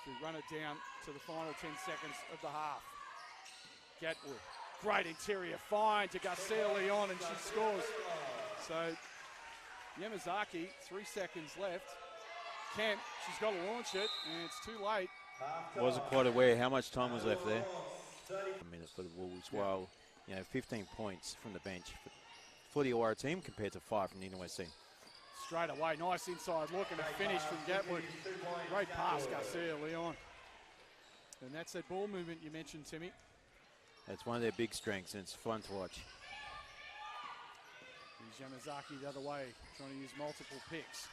So we run it down to the final 10 seconds of the half. Gatwood, great interior find to Garcia Leon, and she scores. So Yamazaki, 3 seconds left. Kemp, she's got to launch it, and it's too late. Wasn't quite aware how much time was left there. A minute for the Wolves, while, you know, 15 points from the bench for the Illawarra team compared to 5 from the Inner West team. Straight away, nice inside look and a finish from Gatwood. Great pass, Garcia Leon. And that's that ball movement you mentioned, Timmy. That's one of their big strengths, and it's fun to watch. Here's Yamazaki the other way, trying to use multiple picks.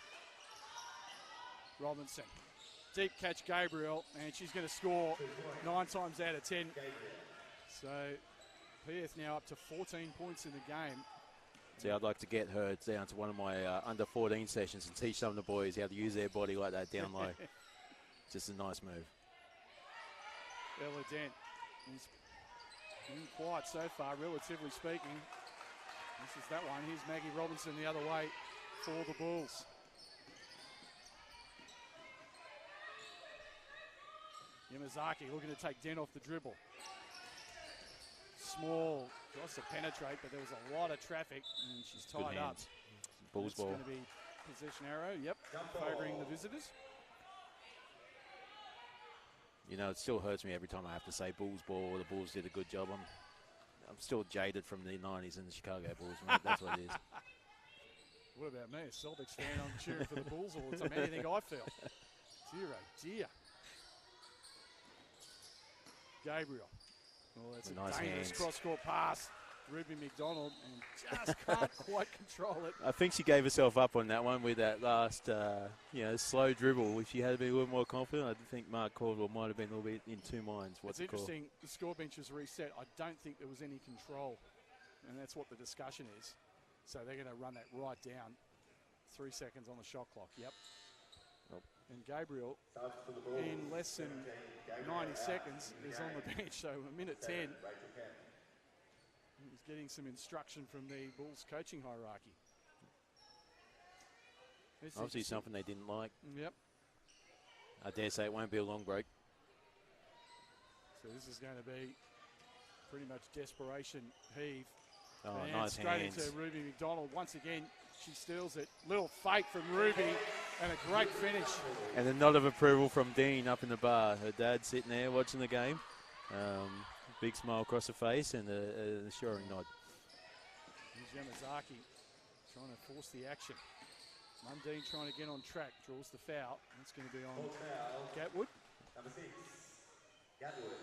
Robinson. Deep catch, Gabriel, and she's going to score 9 times out of 10. So PIATH now up to 14 points in the game. See, I'd like to get her down to one of my under 14 sessions and teach some of the boys how to use their body like that down low. Just a nice move. Ella Dent is been quiet so far, relatively speaking. This is that one. Here's Maggie Robinson the other way for the Bulls. Yamazaki looking to take Dent off the dribble. Small, tries to penetrate, but there was a lot of traffic, and she's tied up. Bulls ball. It's going to be possession arrow, yep, favouring the visitors. You know, it still hurts me every time I have to say Bulls ball or the Bulls did a good job. I'm still jaded from the 90s and the Chicago Bulls, mate. That's what it is. What about me, a Celtics fan? I'm cheering for the Bulls all the time. Anything I feel. Dear, oh dear. Gabriel. Oh, that's a nice dangerous hands. cross-court pass. Ruby McDonald and just can't quite control it. I think she gave herself up on that one with that last, slow dribble. If she had been a little more confident, I think Mark Caldwell might have been a little bit in two minds. It's interesting, the score bench was reset. I don't think there was any control, and that's what the discussion is. So they're going to run that right down. 3 seconds on the shot clock, yep. Oh. And Gabriel, in less than 90 seconds, is on the bench. So a minute 10. He's getting some instruction from the Bulls coaching hierarchy. Obviously something they didn't like. Yep. I dare say it won't be a long break. So this is going to be pretty much desperation heave. Oh, and nice straight hands. into Ruby McDonald. Once again, she steals it. Little fake from Ruby and a great finish. And a nod of approval from Dean up in the bar. Her dad sitting there watching the game. Big smile across her face and an assuring nod. Here's Yamazaki trying to force the action. Mundine trying to get on track, draws the foul. That's going to be on Gatwood. Number 6, Gatwood.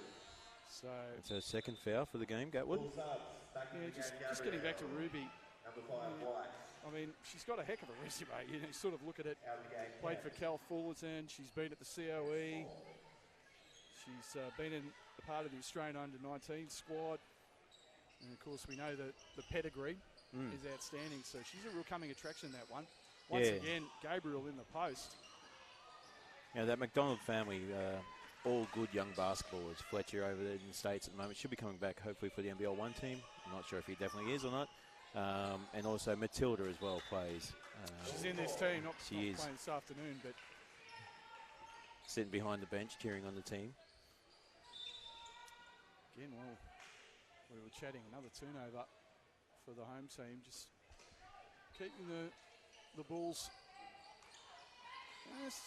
So it's her second foul for the game, Gatwood. yeah, just getting back to Ruby. Number 5, White. I mean, she's got a heck of a resume. You sort of look at it. Played for Cal Fullerton. She's been at the COE. She's been in a part of the Australian under-19 squad. And, of course, we know that the pedigree is outstanding. So she's a real coming attraction, that one. Once again, Gabriel in the post. Yeah, that McDonald family, all good young basketballers. Fletcher over there in the States at the moment should be coming back, hopefully, for the NBL1 team. I'm not sure if he definitely is or not. And also Matilda as well plays. She's in this team, not is playing this afternoon, but sitting behind the bench cheering on the team. Again, well, we were chatting, another turnover for the home team, just keeping the Bulls just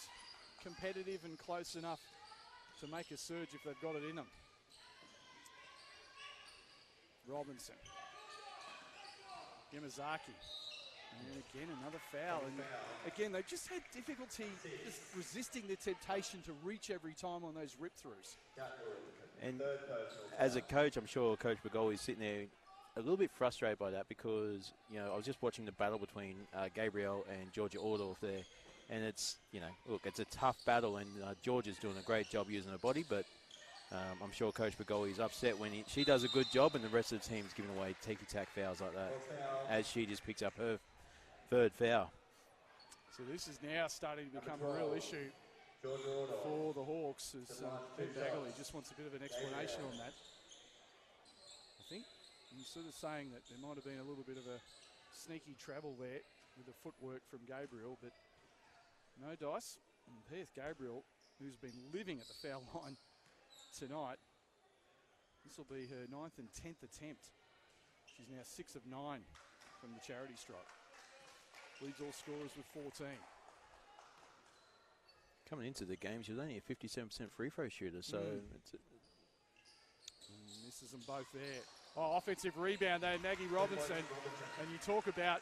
competitive and close enough to make a surge if they've got it in them. Robinson. Yamazaki. And again, another foul. And again, they've just had difficulty just resisting the temptation to reach every time on those rip-throughs. And as a coach, I'm sure Coach Begoli's sitting there a little bit frustrated by that because, I was just watching the battle between Gabriel and Georgia Ordorf there. And it's, look, it's a tough battle and Georgia's doing a great job using her body, but I'm sure Coach Begoli's upset when she does a good job and the rest of the team's giving away ticky-tack fouls like that as she just picks up her third foul. So this is now starting to become a real issue for the Hawks as Ben Bagley just wants a bit of an explanation on that. I think he's sort of saying that there might have been a little bit of a sneaky travel there with the footwork from Gabriel, but no dice. And PIATH Gabriel, who's been living at the foul line tonight, this will be her 9th and 10th attempt. She's now 6 of 9 from the charity stripe. Leads all scorers with 14. Coming into the game, she was only a 57% free throw shooter, so misses them both there. Oh, offensive rebound there, Maggie Robinson. And you talk about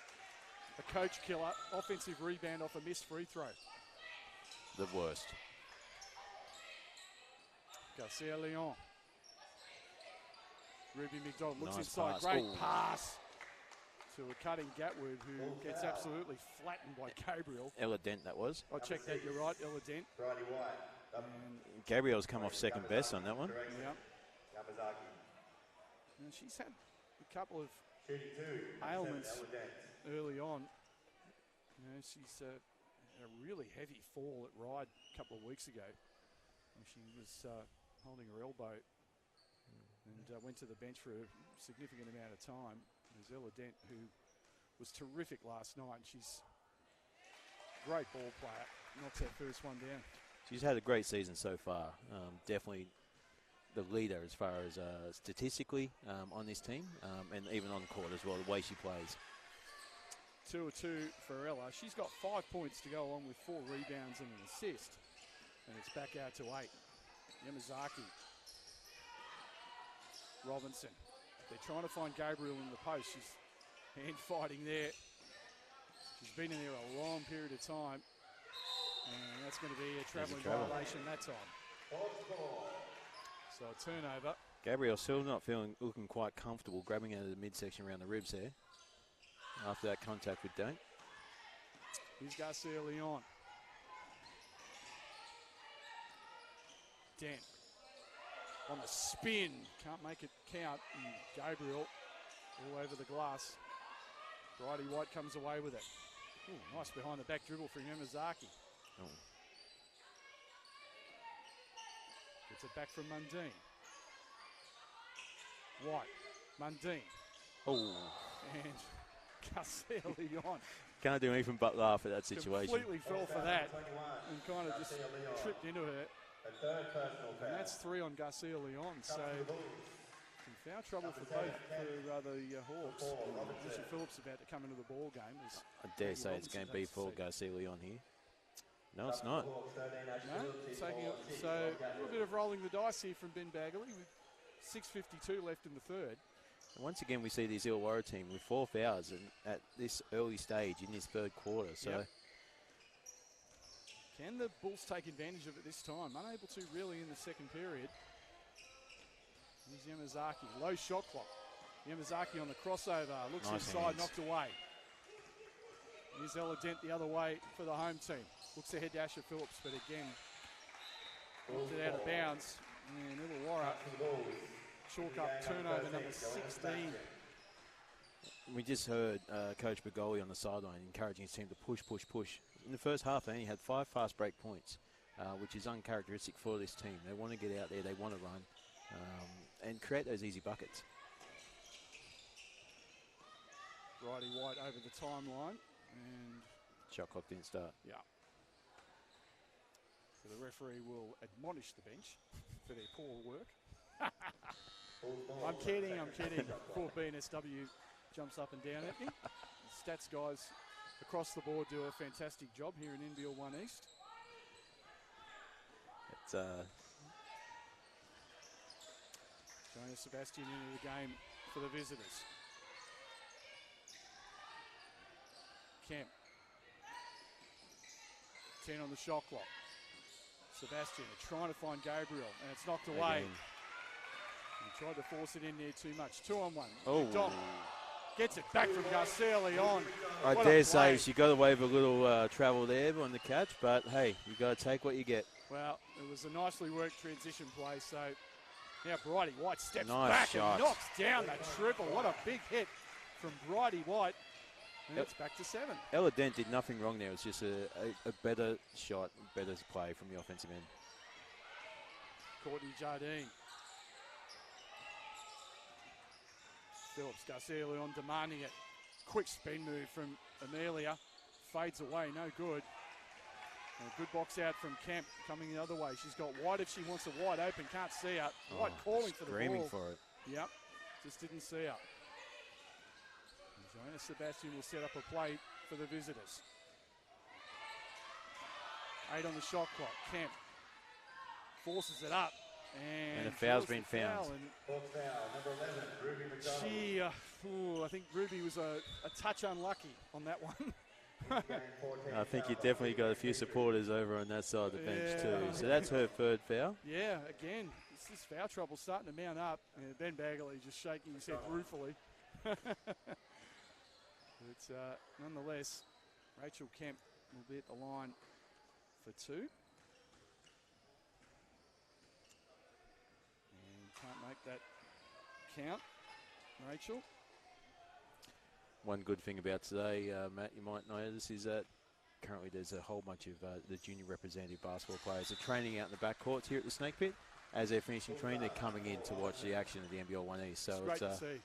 a coach killer, offensive rebound off a missed free throw. The worst. Garcia Leon. Ruby McDonald looks Nice inside. pass. Great Ooh. pass to a cutting Gatwood who gets absolutely flattened by Gabriel. Ella Dent, that was. I checked that, you're right, Ella Dent. Bridie White. Gabriel's come off second best on that one. Yep. Yamazaki. And she's had a couple of Shooting 2. ailments 7, early on. She's had a really heavy fall at Ryde a couple of weeks ago. She was holding her elbow and went to the bench for a significant amount of time. There's Ella Dent, who was terrific last night. She's a great ball player. Knocks that first one down. She's had a great season so far. Definitely the leader as far as statistically on this team and even on the court as well, the way she plays. 2 of 2 for Ella. She's got 5 points to go along with 4 rebounds and an assist. And it's back out to 8. Yamazaki. Robinson. They're trying to find Gabriel in the post. She's hand fighting there. She's been in there a long period of time. And that's going to be a travelling violation that time. So a turnover. Gabriel still not looking quite comfortable grabbing out of the midsection around the ribs there after that contact with Dent. Here's Garcia Leon. Dent on the spin. Can't make it count. And Gabriel all over the glass. Bridie White comes away with it. Ooh, nice behind the back dribble from Yamazaki. Oh. Gets it back from Mundine. White. Mundine. Oh. And Garcia Leon. Can't do anything but laugh at that situation. Completely fell for that and kind of just tripped into her. And that's 3 on Garcia Leon. So some foul trouble for both the Hawks. Richard Phillips about to come into the ball game. I dare say it's going to be for Garcia Leon here. No, it's not. No, so a little bit of rolling the dice here from Ben Bagley with 6:52 left in the third. And once again, we see this Illawarra team with 4 fouls at this early stage in this third quarter. So, can the Bulls take advantage of it this time? Unable to really in the second period. Here's Yamazaki, low shot clock. Yamazaki on the crossover, looks nice inside, hands. knocked away. Here's Ella Dent the other way for the home team. Looks ahead to Asher Phillips, but again, knocked it out of bounds. And Illawarra chalk up turnover number 16. We just heard Coach Begoli on the sideline encouraging his team to push. In the first half, they only had 5 fast break points, which is uncharacteristic for this team. They want to get out there, they want to run, and create those easy buckets. Bridie White over the timeline, and shot clock didn't start. Yeah. So the referee will admonish the bench for their poor work. I'm kidding. Poor BNSW jumps up and down at me. The stats guys across the board do a fantastic job here in NBL1 East. It's Jonas Sebastian into the game for the visitors. Kemp. 10 on the shot clock. Sebastian trying to find Gabriel, and it's knocked away. Again. He tried to force it in there too much. 2 on 1. Oh. Dom gets it back from Garcia Leon. I dare say she got away with a little travel there on the catch, but hey, you got to take what you get. Well, it was a nicely worked transition play. So now Bridie White steps Nice back shot. and knocks down that triple. What a big hit from Bridie White. And it's back to 7. Ella Dent did nothing wrong there. It was just a better shot, better play from the offensive end. Courtney Jardine. Phillips, Garcia Leon demanding it. Quick spin move from Amelia. Fades away, no good. And a good box out from Kemp coming the other way. She's got White if she wants a wide open. Can't see her. White calling for the ball. Screaming for it. Yep, just didn't see her. Jonas Sebastian will set up a play for the visitors. 8 on the shot clock. Kemp forces it up. And a foul's been found. She, I think Ruby was a touch unlucky on that one. I think you definitely got a few supporters over on that side of the bench too. So that's her third foul. Yeah, again, this foul trouble starting to mount up. And Ben Bagley just shaking his head ruefully. But nonetheless, Rachel Kemp will be at the line for 2. And can't make that count, Rachel. One good thing about today, Matt, you might notice, is that currently there's a whole bunch of the junior representative basketball players are training out in the backcourts here at the Snake Pit. As they're finishing training, they're coming in to watch the action of the NBL1 East. So it's great to see.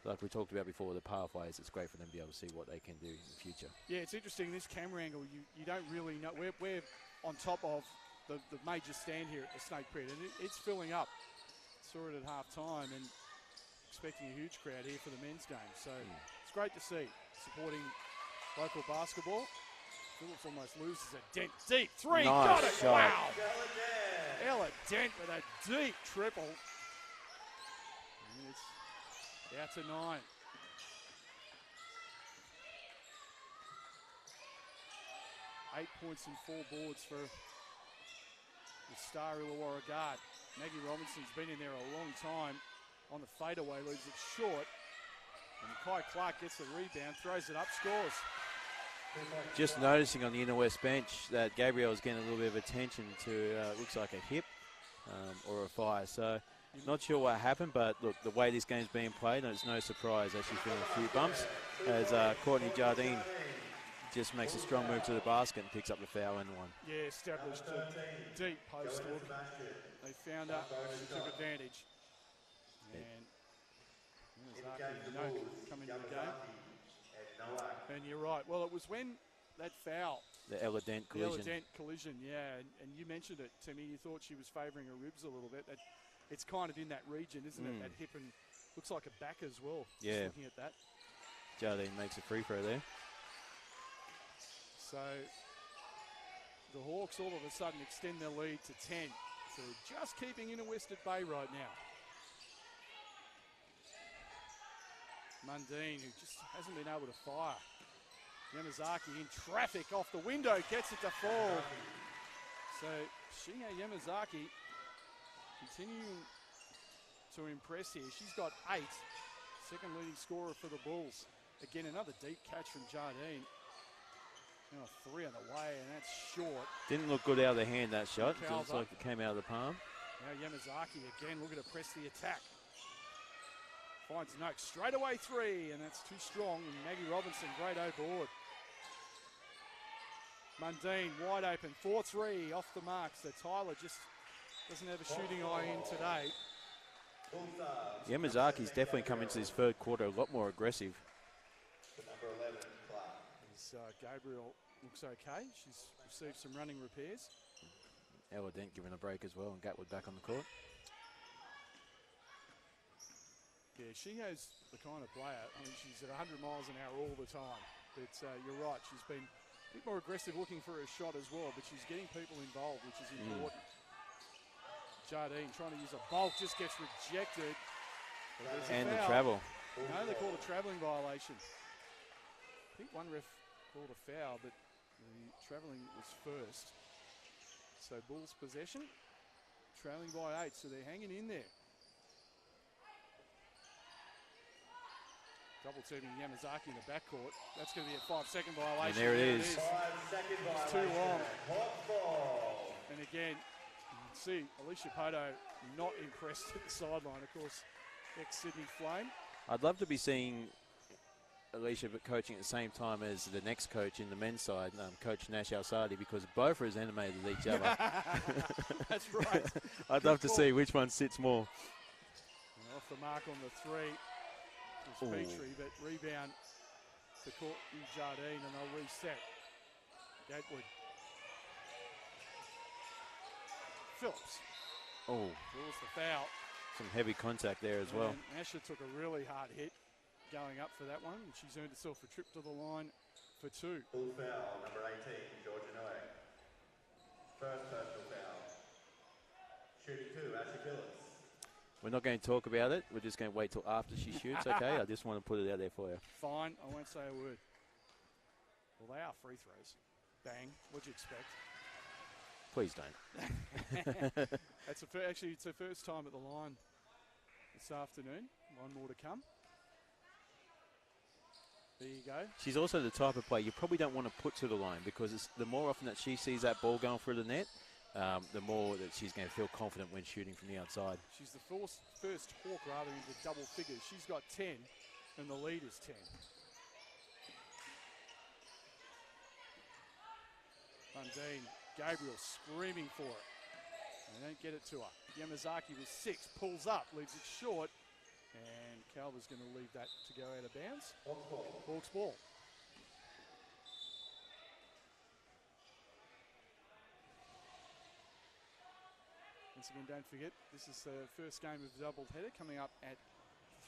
Like we talked about before, the pathways, it's great for them to be able to see what they can do in the future. Yeah, it's interesting, this camera angle, you don't really know. We're on top of the major stand here at the Snake Pit, and it's filling up. Saw it at half time and expecting a huge crowd here for the men's game. So it's great to see, supporting local basketball. Phillips almost loses a Dent deep 3, nice got it, shot. wow. Ella Dent with a deep triple. And it's out to 9. Eight points and 4 boards for the star Illawarra guard. Maggie Robinson's been in there a long time on the fadeaway, leaves it short. And Kai Clark gets the rebound, throws it up, scores. Just noticing on the inner west bench that Gabriel is getting a little bit of attention to, looks like a hip or a thigh. So not sure what happened, but look, the way this game's being played, it's no surprise that she's feeling a few bumps as Courtney Jardine just makes a strong move to the basket and picks up the foul and one. Yeah, established a deep post look. They found her, she took advantage. And Yamazaki come into the game. And you're right. Well, it was when that foul. The Ella Dent collision. The Ella Dent collision, yeah. And you mentioned it, Timmy. You thought she was favouring her ribs a little bit. It's kind of in that region, isn't it? That hip and looks like a back as well. Yeah. Just looking at that. Jardine makes a free throw there. So the Hawks all of a sudden extend their lead to 10. So just keeping in a West at bay right now. Mundine, who just hasn't been able to fire. Yamazaki in traffic off the window, gets it to fall. So Shinya Yamazaki continuing to impress here. She's got 8, second leading scorer for the Bulls. Again, another deep catch from Jardine. Now 3 on the way, and that's short. Didn't look good out of the hand, that shot. Looks like it came out of the palm. Now Yamazaki again looking to press the attack. Finds Noakes straight away 3, and that's too strong. And Maggie Robinson, great O board. Mundine wide open, 4-3 off the mark. So Tyler just doesn't have a shooting eye in today. Yamazaki's definitely come into this third quarter a lot more aggressive. Gabriel looks okay. She's received some running repairs. Ella Dent given a break as well, and Gatwood back on the court. Yeah, she has the kind of player. I mean, she's at 100 miles an hour all the time. But you're right, she's been a bit more aggressive looking for a shot as well, but she's getting people involved, which is important. Jardine trying to use a bulk, just gets rejected. And the travel. No, they call a travelling violation. I think one ref called a foul, but the travelling was first. So Bulls possession, trailing by 8, so they're hanging in there. Double teaming Yamazaki in the backcourt. That's going to be a 5-second violation. And there it is. 5-second It's too long. Hot ball. And again, you can see Alicia Poto not impressed at the sideline. Of course, ex-Sydney Flame. I'd love to be seeing Alicia coaching at the same time as the next coach in the men's side, Coach Nash Al-Sadi, because both are as animated as each other. That's right. I'd love to see which one sits more. And off the mark on the 3. Petrie, but rebound to Courtney Jardine, and they'll reset. Gatewood. Phillips. Oh. Draws the foul. Some heavy contact there as well. And Asher took a really hard hit going up for that one, and she's earned herself a trip to the line for 2. Full foul, number 18, Georgia Noack. First personal foul. Shooting 2, Asher Phillips. We're not going to talk about it. We're just going to wait till after she shoots, okay? I just want to put it out there for you. Fine, I won't say a word. Well, they are free throws. Bang. What'd you expect? Please don't. Actually, it's her first time at the line this afternoon. One more to come. There you go. She's also the type of player you probably don't want to put to the line, because it's the more often that she sees that ball going through the net, the more that she's going to feel confident when shooting from the outside. She's the first Hawk rather into double figures. She's got 10 and the lead is 10. Mundine, Gabriel screaming for it. They don't get it to her. Yamazaki with 6, pulls up, leaves it short, and Calver's going to leave that to go out of bounds. Hawks ball. Once again, don't forget, this is the first game of the doubleheader coming up at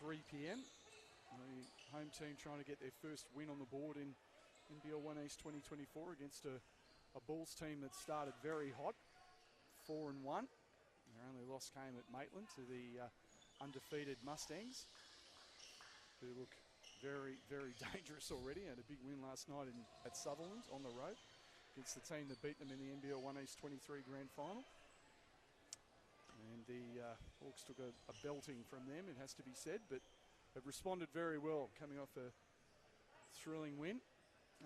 3 p.m. The home team trying to get their first win on the board in NBL1 East 2024 against a Bulls team that started very hot, 4-1. Their only loss came at Maitland to the undefeated Mustangs, who look very, very dangerous already. Had a big win last night at Sutherland on the road against the team that beat them in the NBL1 East 23 Grand Final. And the Hawks took a belting from them, it has to be said, but have responded very well, coming off a thrilling win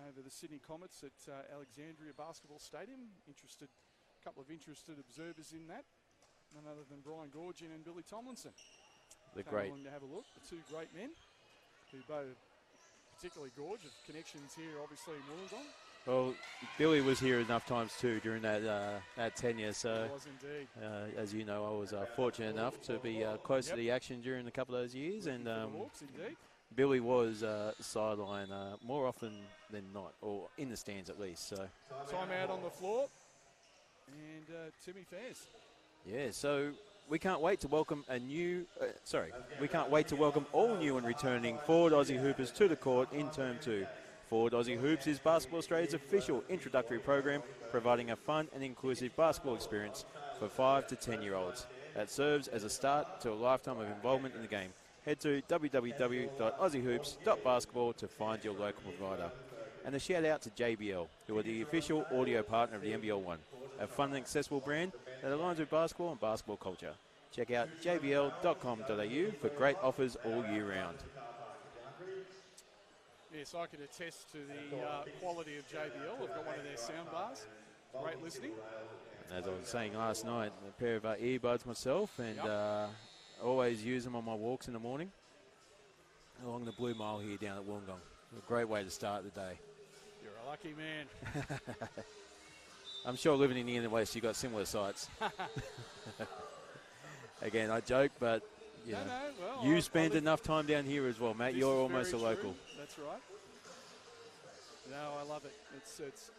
over the Sydney Comets at Alexandria Basketball Stadium. A couple of interested observers in that, none other than Brian Goorjian and Billy Tomlinson. The Came great. along to have a look. The two great men, who both, particularly Gorge, have connections here, obviously in Wollongong. Well, Billy was here enough times too during that tenure. So, It was indeed. as you know, I was fortunate enough to be close to the action during a couple of those years, Working and for the Hawks, indeed. Billy was sideline more often than not, or in the stands at least. So, Time out on the floor, and Timmy Fairs. yeah. So we can't wait to welcome we can't wait to welcome all new and returning Forward Aussie Hoopers to the court in Term 2. Forward Aussie Hoops is Basketball Australia's official introductory program, providing a fun and inclusive basketball experience for 5 to 10-year-olds that serves as a start to a lifetime of involvement in the game. Head to www.aussiehoops.basketball to find your local provider. And a shout out to JBL, who are the official audio partner of the NBL1, a fun and accessible brand that aligns with basketball and basketball culture. Check out jbl.com.au for great offers all year round. Yes, I could attest to the quality of JBL. I've got one of their sound bars. Great listening. As I was saying last night, a pair of earbuds myself, and always use them on my walks in the morning along the Blue Mile here down at Wollongong. A great way to start the day. You're a lucky man. I'm sure living in the inner west, you've got similar sights. Again, I joke, but well, you spend enough time down here as well, Matt. You're almost a local. That's right. No, I love it. It's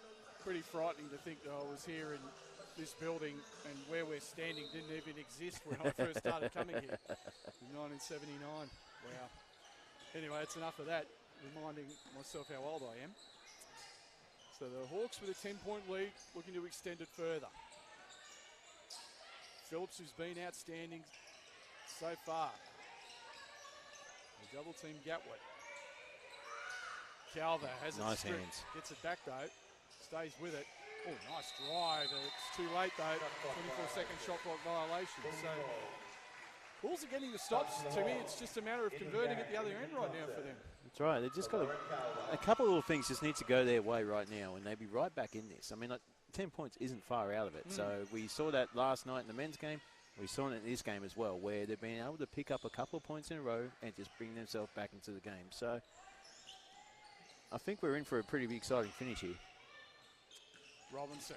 pretty frightening to think that I was here in this building and where we're standing didn't even exist when I first started coming here in 1979. Wow. Anyway, it's enough of that, reminding myself how old I am. So the Hawks with a 10-point lead, looking to extend it further. Phillips, who's been outstanding so far. They double team Gatwood. Calver has nice it stripped, hands. gets it back though, stays with it. Oh, nice drive. It's too late though. 24-second shot clock violation. So Bulls are getting the stops. To me, it's just a matter of converting at the other end right now for them. That's right. They've just got a couple of little things just need to go their way right now, and they'd be right back in this. I mean, 10 points isn't far out of it. So we saw that last night in the men's game. We saw it in this game as well, where they've been able to pick up a couple of points in a row and just bring themselves back into the game. So I think we're in for a pretty exciting finish here. Robinson.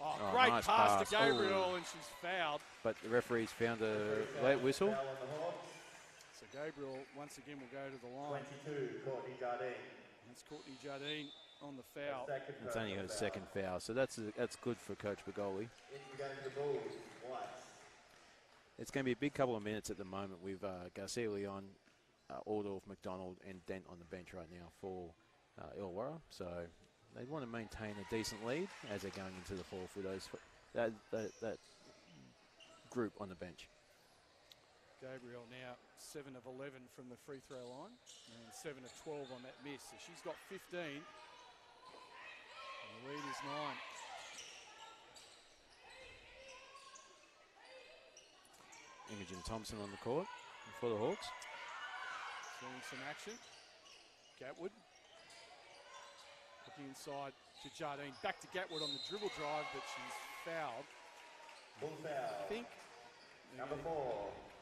Oh, great nice pass to Gabriel, and she's fouled. But the referee's found a late whistle. So Gabriel, once again, will go to the line. 22, Courtney Jardine. That's Courtney Jardine on the foul. It's only her second foul, so that's good for Coach Begoli. It's going to be a big couple of minutes at the moment with Garcia Leon, Aldorf, McDonald, and Dent on the bench right now for Illawarra. So they want to maintain a decent lead as they're going into the fourth with that group on the bench. Gabriel now 7 of 11 from the free throw line and 7 of 12 on that miss. So she's got 15 and the lead is 9. Imogen Thompson on the court for the Hawks. Seeing some action. Gatwood looking inside to Jardine. Back to Gatwood on the dribble drive, but she's fouled. I think Number 4,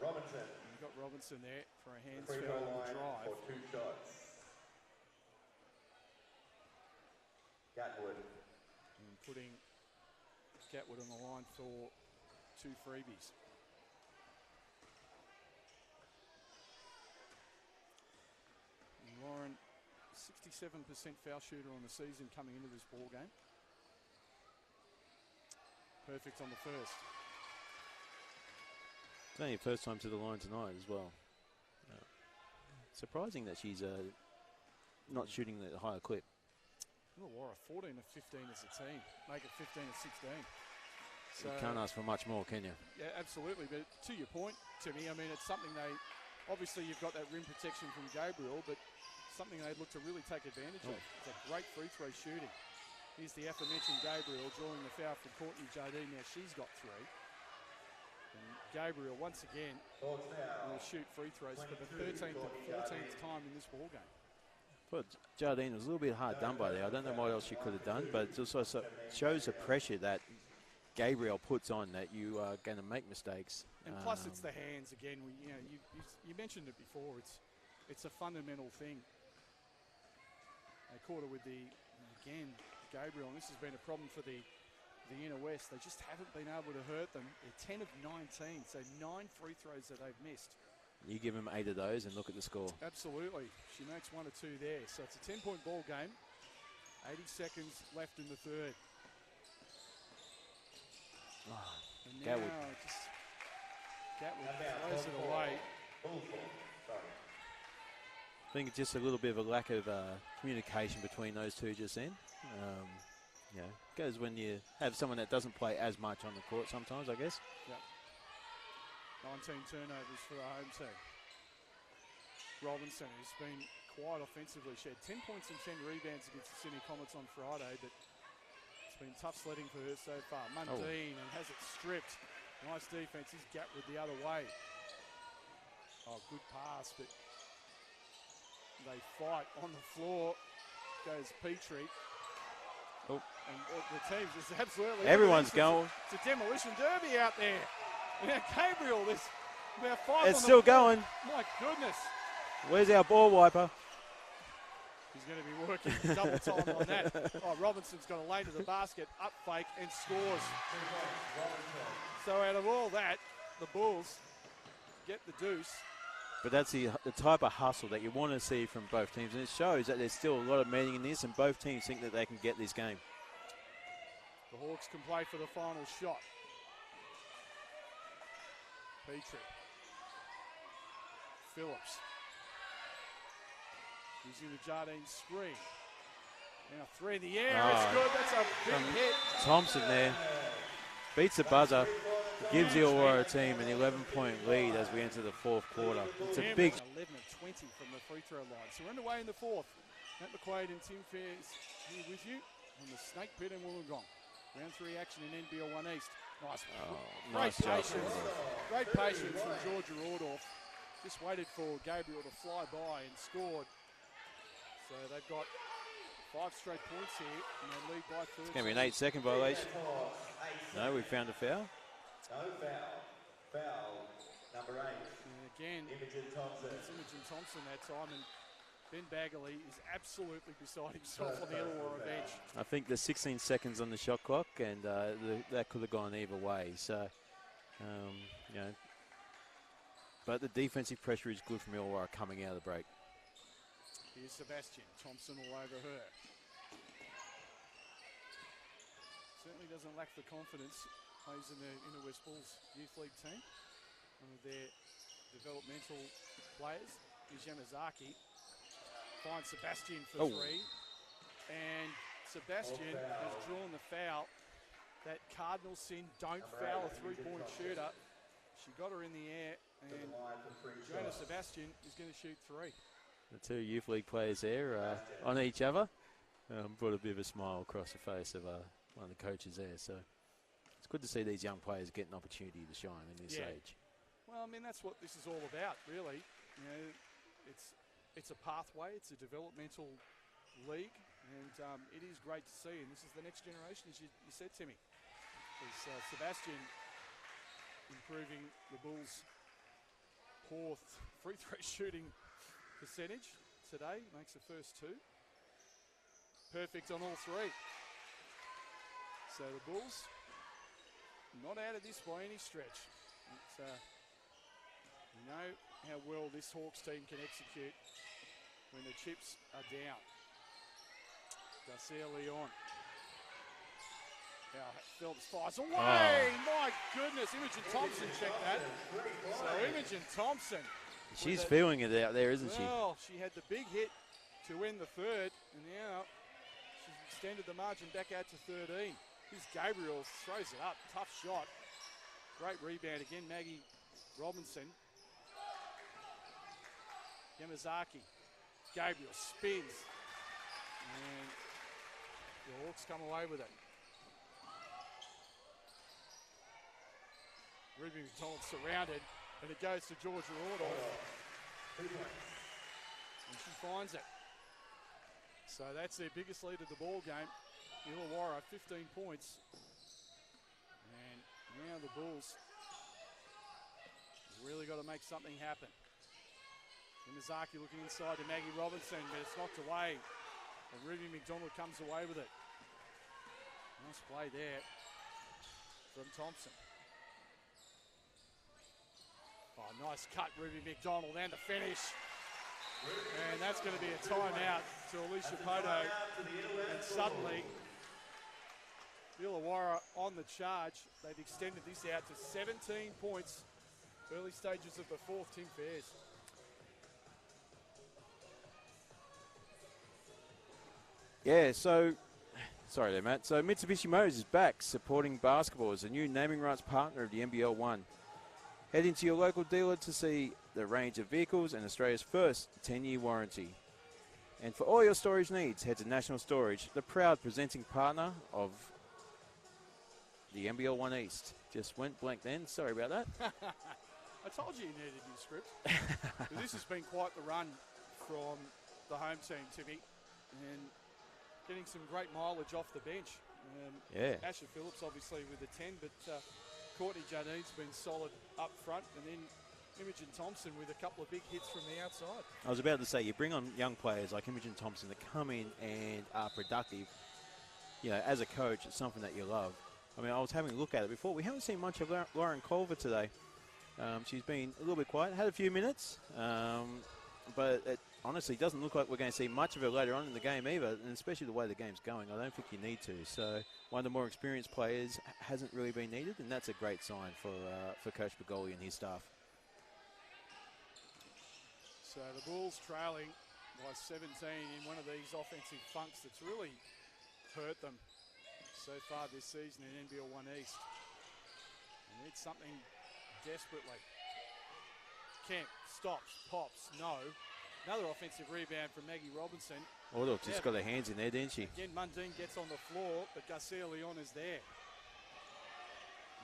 Robinson. You've got Robinson there for a hands Free foul throw on the line drive. for 2 shots. Gatwood. And putting Gatwood on the line for 2 freebies. And Lauren, 67% foul shooter on the season coming into this ball game. Perfect on the first. It's only her first time to the line tonight as well. Surprising that she's not shooting the higher clip. Illawarra 14 of 15 as a team. Make it 15 of 16. So You can't ask for much more, can you? yeah, absolutely. But to your point, Timmy, I mean, it's something they, obviously you've got that rim protection from Gabriel, but something they'd look to really take advantage of. It's a great free throw shooting. Here's the aforementioned Gabriel drawing the foul from Courtney Jardine. Now she's got 3. And Gabriel, once again, will shoot free throws for the 13th and 14th time in this ball game. But Jardine was a little bit hard done by there. I don't know what else she could have done, but it also shows the pressure that Gabriel puts on, that you are going to make mistakes. And plus, it's the hands again. You mentioned it before. It's a fundamental thing. They caught her with again, Gabriel, and this has been a problem for the Inner West. They just haven't been able to hurt them. They're 10 of 19, so 9 free throws that they've missed. You give them 8 of those and look at the score. Absolutely. She makes 1 or 2 there. So it's a 10-point ball game. 80 seconds left in the third. And now Gatwood throws it away. I think it's just a little bit of a lack of communication between those two just then. Goes when you have someone that doesn't play as much on the court sometimes, I guess. Yep. 19 turnovers for the home team. Robinson, who's been quite offensively, she had 10 points and 10 rebounds against the Sydney Comets on Friday, but it's been tough sledding for her so far. Mundine and has it stripped. Nice defense. He's Gatwood the other way. Oh, good pass, but they fight on the floor. Goes Petrie. Oh. And the team's just absolutely... Everyone's going. It's a demolition derby out there. Yeah, Gabriel, there's about 5 It's on still the floor. going. My goodness. Where's our ball wiper? He's going to be working double time on that. Oh, Robinson's got a lane to the basket, up fake, and scores. So out of all that, the Bulls get the deuce. But that's the type of hustle that you want to see from both teams, and it shows that there's still a lot of meaning in this, and both teams think that they can get this game. The Hawks can play for the final shot. Petrie. Phillips. Using the Jardine screen. Now 3 in the air, it's good, that's a big hit. Thompson there beats the buzzer, gives the Illawarra team an 11-point lead as we enter the fourth quarter. It's a big... 11 of 20 from the free throw line. So we're underway in the fourth. Matt McQuaid and Tim Fairs here with you on the Snake Pit in Wollongong. Round 3 action in NBL1 East. Nice patience. Great patience from Georgia Ordorf. Just waited for Gabriel to fly by and scored. So they've got 5 straight points here, and they lead by 13. It's going to be an 8-second violation. No, we found a foul. No foul. Foul number 8. And again, Imogen Thompson. it's Imogen Thompson that time, and Ben Bagley is absolutely beside himself on the Illawarra bench. I think there's 16 seconds on the shot clock, and that could have gone either way. So, but the defensive pressure is good from Illawarra coming out of the break. Here's Sebastian. Thompson all over her. Certainly doesn't lack the confidence. Plays in the Inner West Bulls Youth League team. One of their developmental players is Yamazaki. Finds Sebastian for 3. And Sebastian has drawn the foul. That cardinal sin, don't foul a 3-point shooter. She got her in the air, and Jonah Sebastian is going to shoot 3. The 2 Youth League players there on each other. Brought a bit of a smile across the face of one of the coaches there. So it's good to see these young players get an opportunity to shine in this age. Well, I mean, that's what this is all about, really. You know, it's a pathway, it's a developmental league, and it is great to see. And this is the next generation, as you said, Timmy. Is Sebastian improving the Bulls' poor free throw shooting percentage today, makes the first 2. Perfect on all 3. So the Bulls not out of this by any stretch. You know how well this Hawks team can execute when the chips are down. Garcia Leon. Now Phelps fires away. My goodness, Imogen Thompson checked that. So Imogen Thompson. She's feeling it out there, isn't she? Well, she had the big hit to win the third, and now she's extended the margin back out to 13. Here's Gabriel, throws it up, tough shot. Great rebound again, Maggie Robinson. Yamazaki. Gabriel spins. And the Hawks come away with it. Ruby McDonald surrounded, and it goes to Georgia Ordorf. 2 points. And she finds it. So that's their biggest lead of the ball game. Illawarra, 15 points. And now the Bulls really got to make something happen. Yamazaki looking inside to Maggie Robinson, but it's knocked away. And Ruby McDonald comes away with it. Nice play there from Thompson. Oh, nice cut, Ruby McDonald, and the finish. And that's going to be a timeout to Alicia Poto. And suddenly, Illawarra on the charge. They've extended this out to 17 points. Early stages of the fourth, Tim Fairs. Yeah, so, sorry there, Matt. So Mitsubishi Motors is back supporting basketball as a new naming rights partner of the NBL1. Head into your local dealer to see the range of vehicles and Australia's first 10-year warranty. And for all your storage needs, head to National Storage, the proud presenting partner of the NBL1 East. Just went blank then, sorry about that. I told you needed a new script. This has been quite the run from the home team, Timmy. And getting some great mileage off the bench. Yeah. Asher Phillips obviously with the 10, but Courtney Jardine's been solid up front, and then Imogen Thompson with a couple of big hits from the outside. I was about to say, you bring on young players like Imogen Thompson that come in and are productive. You know, as a coach, it's something that you love. I mean, I was having a look at it before. We haven't seen much of Lauren Culver today. She's been a little bit quiet, had a few minutes, but it honestly doesn't look like we're going to see much of her later on in the game either, and especially the way the game's going. I don't think you need to. So one of the more experienced players hasn't really been needed, and that's a great sign for Coach Begoli and his staff. So the Bulls trailing by 17 in one of these offensive funks that's really hurt them so far this season in NBL1 East. They need something desperately. Kemp stops, pops, no. Another offensive rebound from Maggie Robinson. Ordorf just got her hands in there, didn't she? Again, Mundine gets on the floor, but Garcia Leon is there.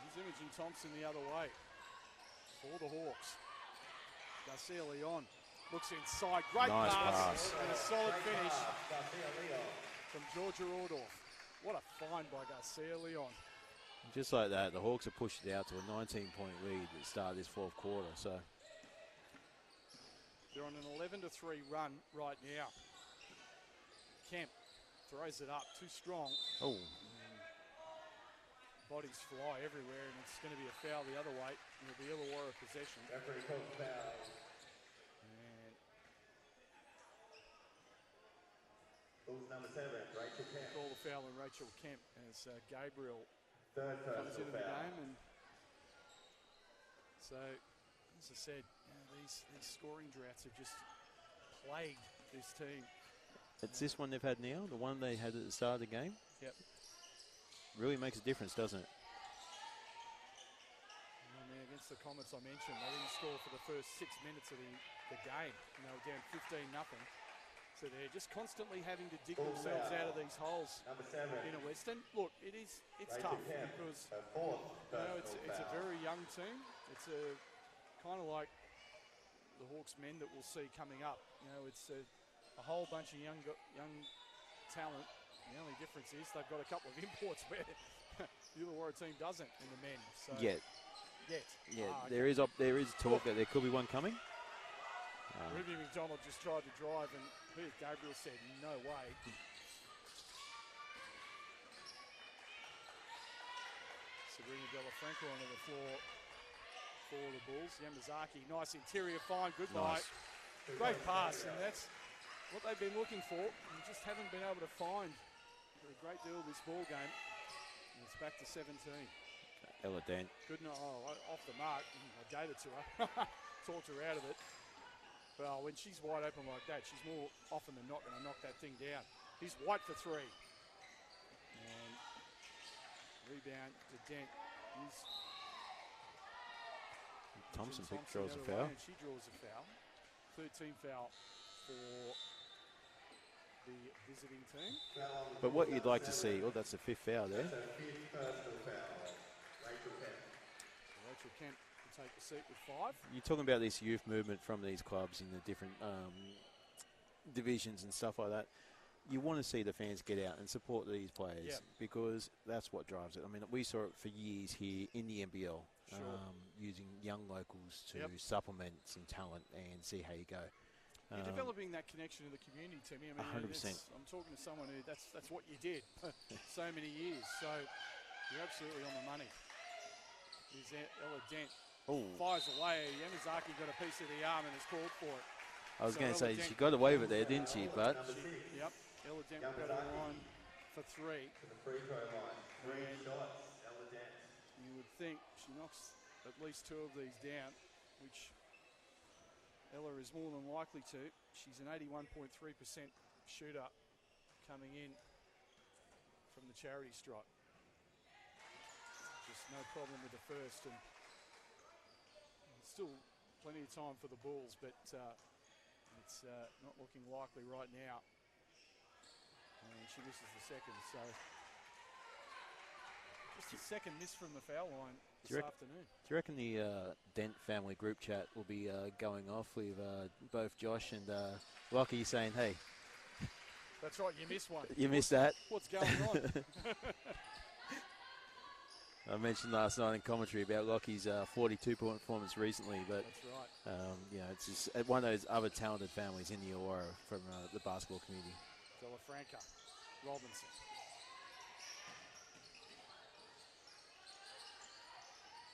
Here's Imogen Thompson the other way for the Hawks. Garcia Leon looks inside. Great Nice pass and a solid finish from Georgia Ordorf. What a find by Garcia Leon. Just like that, the Hawks have pushed it out to a 19-point lead at the start of this fourth quarter. So they're on an 11-3 run right now. Kemp throws it up, too strong. Oh. Bodies fly everywhere, and it's going to be a foul the other way. It'll be Illawarra possession. Referee calls foul. And Bulls number 7, Rachel Kemp. call the foul on Rachel Kemp as Gabriel Third comes personal into the foul. game. And so, as I said, these scoring droughts have just plagued this team. It's this one they've had now, the one they had at the start of the game. Yep. Really makes a difference, doesn't it? I mean, against the Comets I mentioned, they didn't score for the first 6 minutes of the game. And they were down 15-0. So they're just constantly having to dig themselves out of these holes Number 7. in a Western. Look, it's Rachel tough Kemp, because her fourth it's a foul. very young team. It's a kind of like the Hawks men that we'll see coming up. It's a whole bunch of young talent. The only difference is they've got a couple of imports where the Illawarra team doesn't in the men. So Yet. Yet. Yeah, Okay. there is talk that there could be one coming. Ruby McDonald just tried to drive, and Peter Gabriel said, no way. Sabrina Della Franco onto the floor for the Bulls. Yamazaki, nice interior find, good night. Great pass, and that's what they've been looking for. And just haven't been able to find a great deal of this ball game. And it's back to 17. Ella Dent. Good night. Oh, off the mark. I gave it to her. Talked her out of it. Well, when she's wide open like that, she's more often than not going to knock that thing down. He's White for three. And rebound to Dent. Thompson Thompson draws a the other foul. way, and she draws a foul. Third team foul for the visiting team. But what you'd like to see, that's the fifth foul there. That's her fifth personal foul. Rachel Kemp. Rachel Kemp will take the seat with 5. You're talking about this youth movement from these clubs in the different divisions and stuff like that. You want to see the fans get out and support these players because that's what drives it. I mean, we saw it for years here in the NBL, using young locals to supplement some talent and see how you go. You're developing that connection to the community, Timmy. I mean, 100%. I'm talking to someone who that's what you did so many years. So you're absolutely on the money. Here's Ella Dent. Fires away. Yamazaki got a piece of the arm and is called for it. I was going to say, she got away with it there, didn't she? But yep, Ella Dent will go to the line for 3. To the free throw line. 3 shots, Ella Dent. You would think she knocks at least 2 of these down, which Ella is more than likely to. She's an 81.3% shooter coming in from the charity stripe. Just no problem with the first, and still plenty of time for the Bulls, but it's not looking likely right now. And she misses the second, so just a second miss from the foul line this afternoon. Do you reckon the Dent family group chat will be going off with both Josh and Lockie saying, hey. That's right, you missed one. You missed that. What's going on? I mentioned last night in commentary about Lockie's 42-point performance recently, but that's right. You know, it's just one of those other talented families in the Illawarra from the basketball community. Delafranca, Robinson.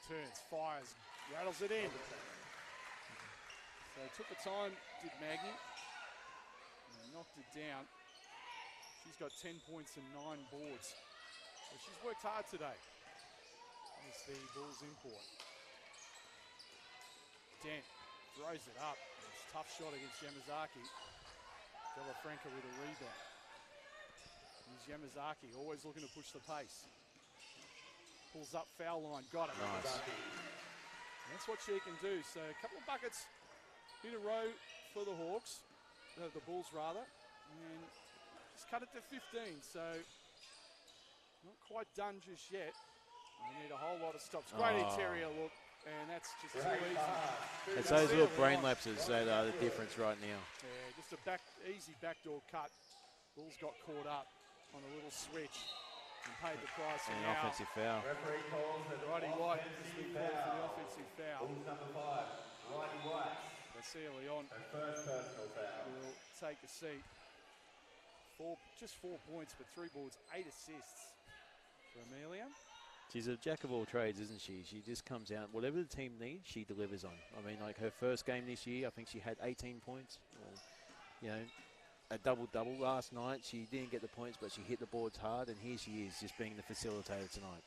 Turns, fires, rattles it in. So took the time, did Maggie, and knocked it down. She's got 10 points and 9 boards. So she's worked hard today. As the Bulls import. Dent throws it up. It's a tough shot against Yamazaki. Delafranca with a rebound. Here's Yamazaki, always looking to push the pace. Pulls up, foul line, got it. Nice. That's what she can do. So a couple of buckets in a row for the Hawks, the Bulls rather, and just cut it to 15. So not quite done just yet. We need a whole lot of stops. Great interior look, and that's just too easy. It's those little brain lapses that are the difference right now. Yeah, just a easy backdoor cut. Bulls got caught up on a little switch and paid the price. And an offensive foul. Referee calls it Righty White has been called for the offensive foul. Bulls number 5, Righty White. Garcia Leon Her first personal foul. will take a seat. Just 4 points, but 3 boards, 8 assists for Amelia. She's a jack of all trades, isn't she? She just comes out, whatever the team needs, she delivers on. I mean, like her first game this year, I think she had 18 points. You know, a double-double last night. She didn't get the points, but she hit the boards hard, and here she is, just being the facilitator tonight.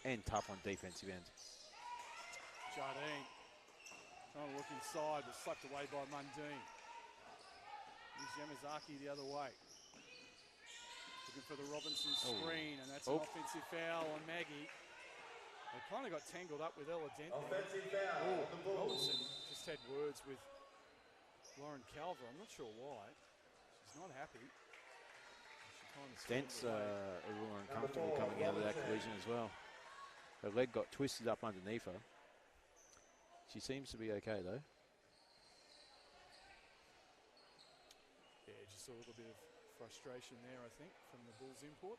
And tough on defensive end. Jardine trying to look inside, but slapped away by Mundine. Here's Yamazaki the other way. Looking for the Robinson screen, and that's an offensive foul on Maggie. They kind of got tangled up with Ella Dent. Offensive foul on the Bulls. Robinson just had words with Lauren Calver. I'm not sure why. She's not happy. She kind of Dent's a little uncomfortable coming out of that collision as well. Her leg got twisted up underneath her. She seems to be okay though. Yeah, just a little bit of frustration there, I think, from the Bulls import.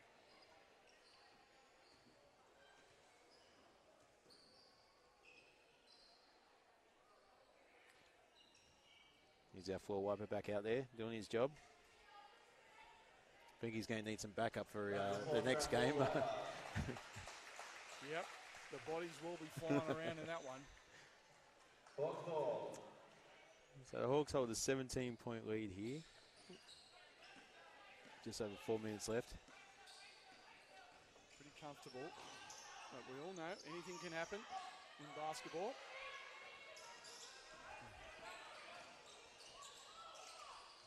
Here's our floor wiper back out there, doing his job. I think he's going to need some backup for the next game. Yep, the bodies will be flying around in that one. So the Hawks hold a 17-point lead here. Just over 4 minutes left. Pretty comfortable, but we all know anything can happen in basketball.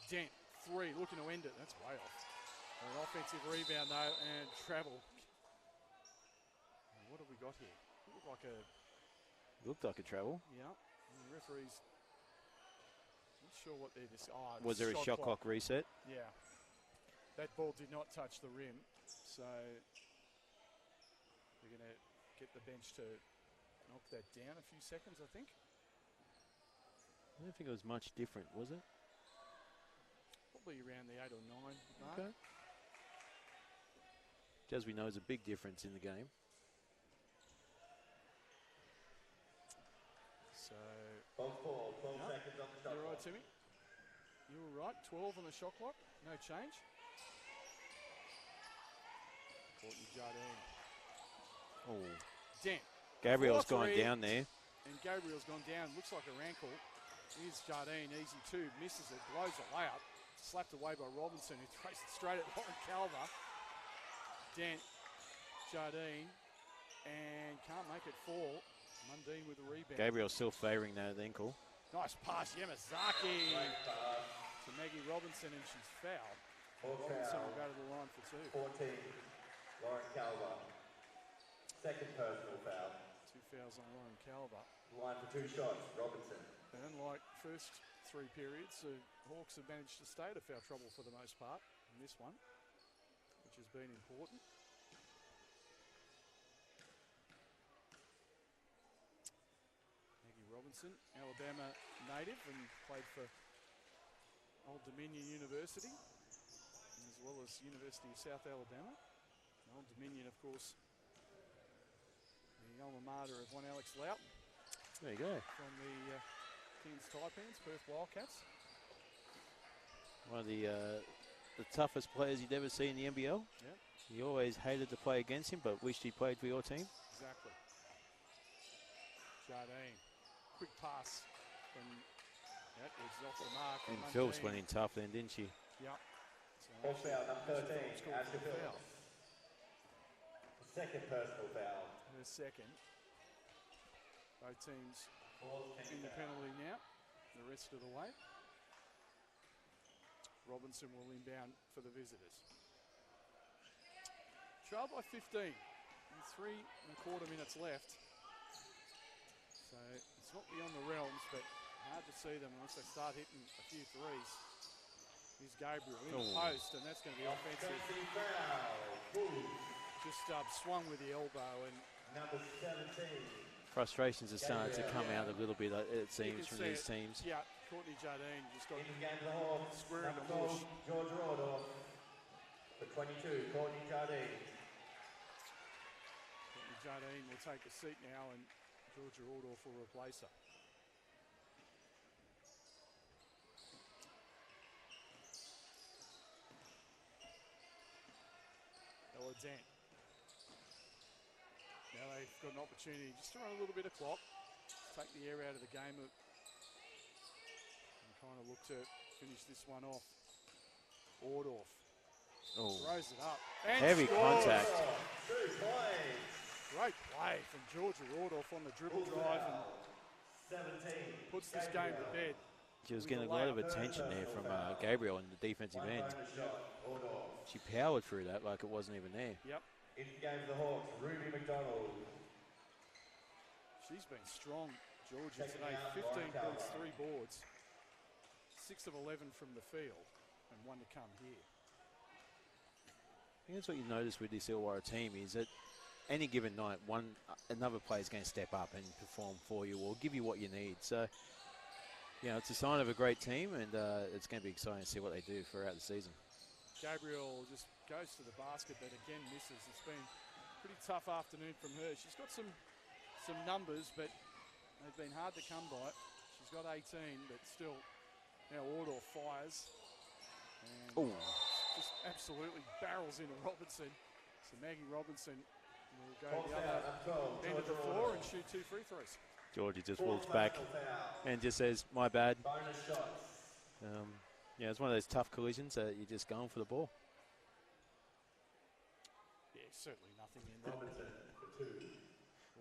Dent, 3, looking to end it. That's way off. An offensive rebound though, and travel. What have we got here? Looked like a travel. Yeah, and the referee's not sure what they're just. Was there a shot clock reset? Yeah. That ball did not touch the rim, so we're going to get the bench to knocked that down a few seconds, I think. I don't think it was much different, was it? Probably around the 8 or 9 mark. Okay. Which, as we know, is a big difference in the game. So, Box ball, 12 seconds on the shot you're right, clock. Timmy. You were right. 12 on the shot clock. No change. Courtney Jardine. Oh, Dent. Gabriel's 4-3. gone down there. And Gabriel's gone down. Looks like her ankle. Here's Jardine, easy two. Misses it, blows a layup. Slapped away by Robinson, who throws it straight at Lauren Calver. Dent, Jardine, and can't make it fall. Mundine with the rebound. Gabriel's still favouring that ankle. Nice pass, Yamazaki to Maggie Robinson, and she's fouled. Robinson will go to the line for 2. 14, Lauren Calver. Second personal foul. 2 fouls on Lauren Calver. Line for 2 shots, Robinson. And unlike first 3 periods, the Hawks have managed to stay out of foul trouble for the most part in this one, which has been important. Maggie Robinson, Alabama native, and played for Old Dominion University, as well as University of South Alabama. Old Dominion, of course, the alma mater of one Alex Loughton. There you go. From the Cairns Taipans, Perth Wildcats. One of the toughest players you'd ever see in the NBL. Yep. You always hated to play against him, but wished he played for your team. Exactly. Jardine, quick pass from Edwards off the mark. And Phillips went in tough then, didn't she? Yep. Fourth foul, number 13, Phillips scored Ashley for the foul. Phillips. Second personal foul. Her second. Both teams Fourth in the foul. penalty now, the rest of the way. Robinson will inbound for the visitors. Trail by 15. 3.25 minutes left. So it's not beyond the realms, but hard to see them unless they start hitting a few threes. Here's Gabriel in the post, and that's going to be offensive. Offensive foul. Just swung with the elbow, and Number 17. Frustrations are starting to come out a little bit, it seems, from these teams. Yeah, Courtney Jardine just got In the game of the Hawks, square in the number bush. 12, Georgia Ordorf. For 22, Courtney Jardine. Courtney Jardine will take a seat now, and Georgia Ordorf will replace her. Ella Dent. Now they've got an opportunity just to run a little bit of clock, take the air out of the game, and kind of look to finish this one off. Ordorf throws it up. And Heavy scores. contact. 2 points. Great play from Georgia Ordorf on the dribble drive and 17. puts this game to bed. She was getting a lot of attention there from Gabriel in the defensive end. Bonus shot, Ordorf. She powered through that like it wasn't even there. Yep. In the game of the Hawks, Ruby McDonald. She's been strong, Georgia, today. 15 points, 3 boards. 6 of 11 from the field, and 1 to come here. I think that's what you notice with this Illawarra team is that any given night, another player's going to step up and perform for you or give you what you need. So, you know, it's a sign of a great team, and it's going to be exciting to see what they do throughout the season. Gabriel just goes to the basket, but again misses. It's been a pretty tough afternoon from her. She's got some numbers, but they've been hard to come by. She's got 18, but still, now Ordorf fires. And just absolutely barrels into Robinson. So Maggie Robinson will go to the other end of the floor and shoot 2 free throws. Georgie just walks back and just says, my bad. Bonus shots. Yeah, it's one of those tough collisions that you're just going for the ball. Yeah, certainly nothing in that. Robinson for 2.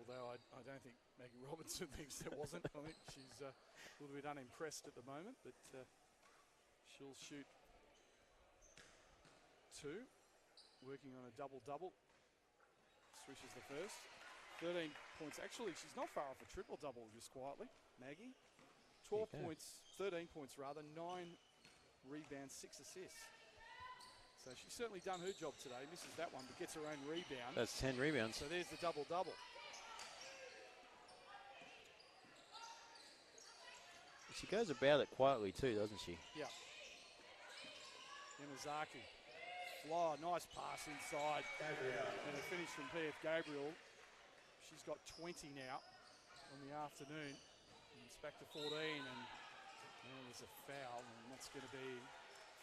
Although I don't think Maggie Robinson thinks there wasn't. I think she's a little bit unimpressed at the moment, but she'll shoot 2, working on a double-double. Swishes the first. 13 points. Actually, she's not far off a triple-double just quietly, Maggie. 12 points, 13 points rather, 9 rebounds, 6 assists. So she's certainly done her job today. Misses that one, but gets her own rebound. That's 10 rebounds. So there's the double-double. She goes about it quietly too, doesn't she? Yeah. Yamazaki. Fly, nice pass inside. And a finish from PIATH Gabriel. She's got 20 now on the afternoon. And it's back to 14, and there's a foul, and that's going to be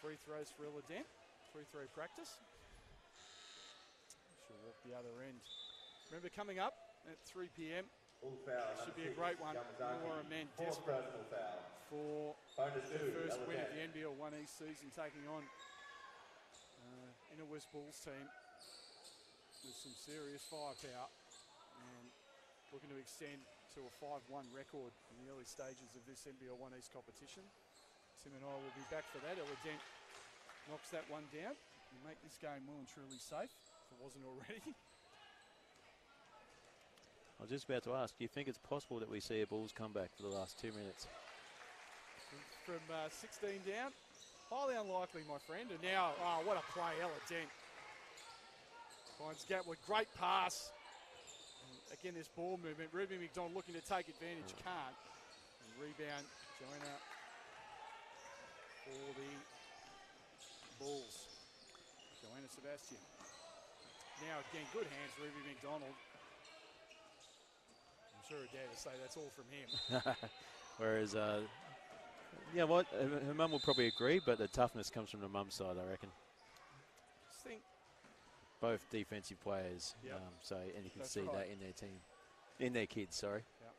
free throws for Ella Dent. Free throw practice. She'll walk the other end. Remember, coming up at 3 p.m. should be a great one. Illawarra men desperate for their first win of the NBL1 East season, taking on Inner West Bulls team with some serious firepower and looking to extend to a 5-1 record in the early stages of this NBL1 East competition. Tim and I will be back for that. Ella Dent knocks that one down and make this game well and truly safe, if it wasn't already. I was just about to ask, do you think it's possible that we see a Bulls comeback for the last 2 minutes? From 16 down, highly unlikely, my friend. And now, oh, what a play, Ella Dent. Finds Gatwood, great pass. And again, this ball movement. Ruby McDonald looking to take advantage, can't. And rebound, Joanna for the Bulls. Joanna Sebastian. Now again, good hands, Ruby McDonald. I'm sure her dad will say that's all from him. Whereas, yeah, what her mum will probably agree, but the toughness comes from the mum's side, I reckon. Just think both defensive players, yep. so and you can That's see right. that in their team, in their kids. Sorry. Yep.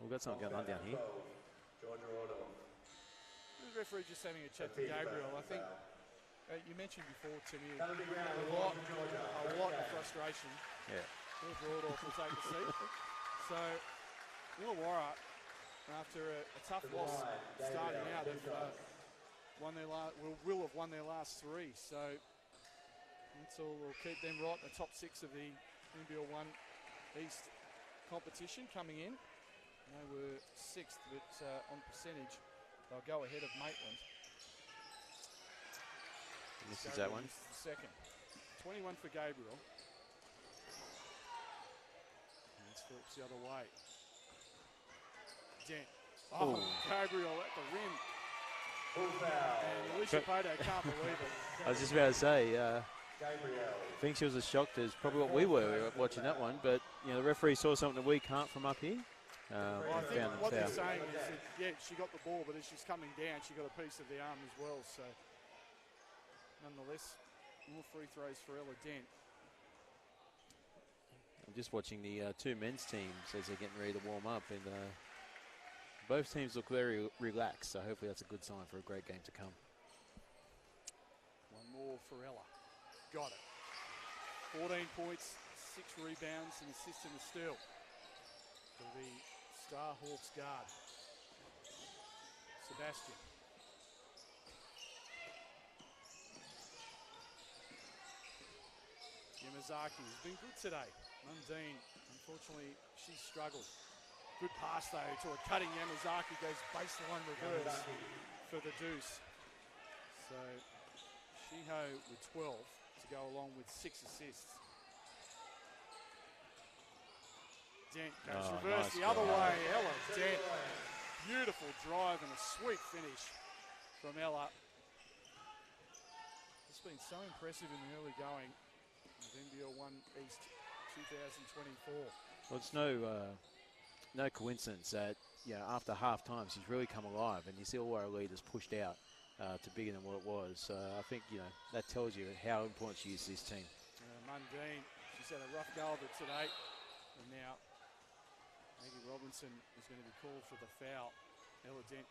We've got something going on down here. The referee just having a chat to Gabriel. I think you mentioned before, Timmy, a lot of frustration. Yeah. George Rordorf will take the seat. So, Illawarra, after a tough loss starting out, have won their will have won their last 3. So, that's all will keep them right in the top 6 of the NBL1 East competition coming in. They were 6th, but on percentage, they'll go ahead of Maitland. Misses that one. Misses the second. 21 for Gabriel. And it's Phillips the other way. Dent. Oh, Gabriel at the rim. And Alicia Pato can't believe it. I was just about to say, I think she was as shocked as probably what we were watching that one, but you know the referee saw something that we can't from up here. Well, I think what they're saying is that, yeah, she got the ball, but as she's coming down, she got a piece of the arm as well. So, nonetheless, more free throws for Ella Dent. I'm just watching the 2 men's teams as they're getting ready to warm up, and both teams look very relaxed, so hopefully that's a good sign for a great game to come. One more for Ella. Got it. 14 points, 6 rebounds, an assist and a steal for the Star Hawks guard. Sebastian. Yamazaki has been good today. Mundine, unfortunately, she's struggled. Good pass though to a cutting Yamazaki, goes baseline reverse for the deuce. So Shiho with 12 to go along with 6 assists. Dent goes reverse nice the other drive. way. Ella Dent, beautiful drive and a sweet finish from Ella. It's been so impressive in the early going of NBL1 East 2024. Well, it's no coincidence that after half time she's really come alive, and you see all our leaders pushed out to bigger than what it was. So I think that tells you how important she is to this team. Mundine, she's had a rough go of it today, and now Maggie Robinson is going to be called for the foul. Ella Dent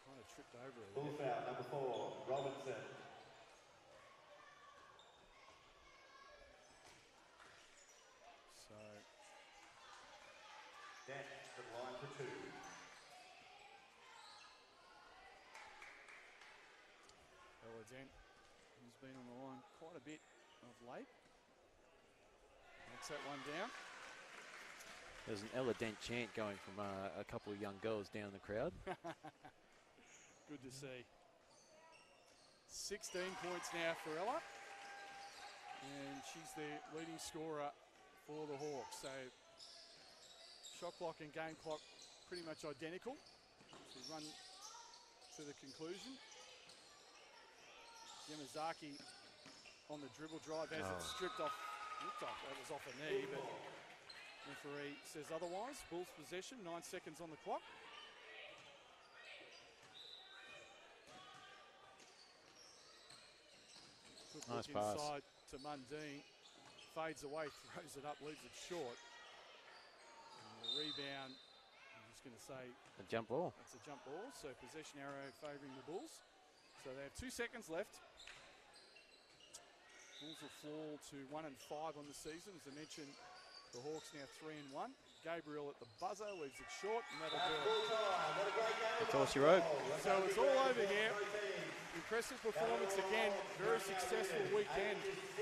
kind of tripped over her. Full foul, number 4, Robinson. So Dent to the line for 2. Ella Dent has been on the line quite a bit of late. Knocks that one down. There's an Ella Dent chant going from a couple of young girls down the crowd. Good to see. 16 points now for Ella. And she's the leading scorer for the Hawks. So shot clock and game clock pretty much identical. She's run to the conclusion. Yamazaki on the dribble drive as it's stripped off. Looked like that was off a knee, but referee says otherwise. Bulls possession, 9 seconds on the clock. Good Nice look pass. inside to Mundine. Fades away, throws it up, leaves it short. And the rebound, I'm just going to say, A jump ball. that's a jump ball, so possession arrow favouring the Bulls. So they have 2 seconds left. Bulls will fall to 1 and 5 on the season. As I mentioned, the Hawks now 3 and 1. Gabriel at the buzzer leaves it short, and that'll do it. That's all she wrote. So it's all over here. Impressive performance again. Very successful weekend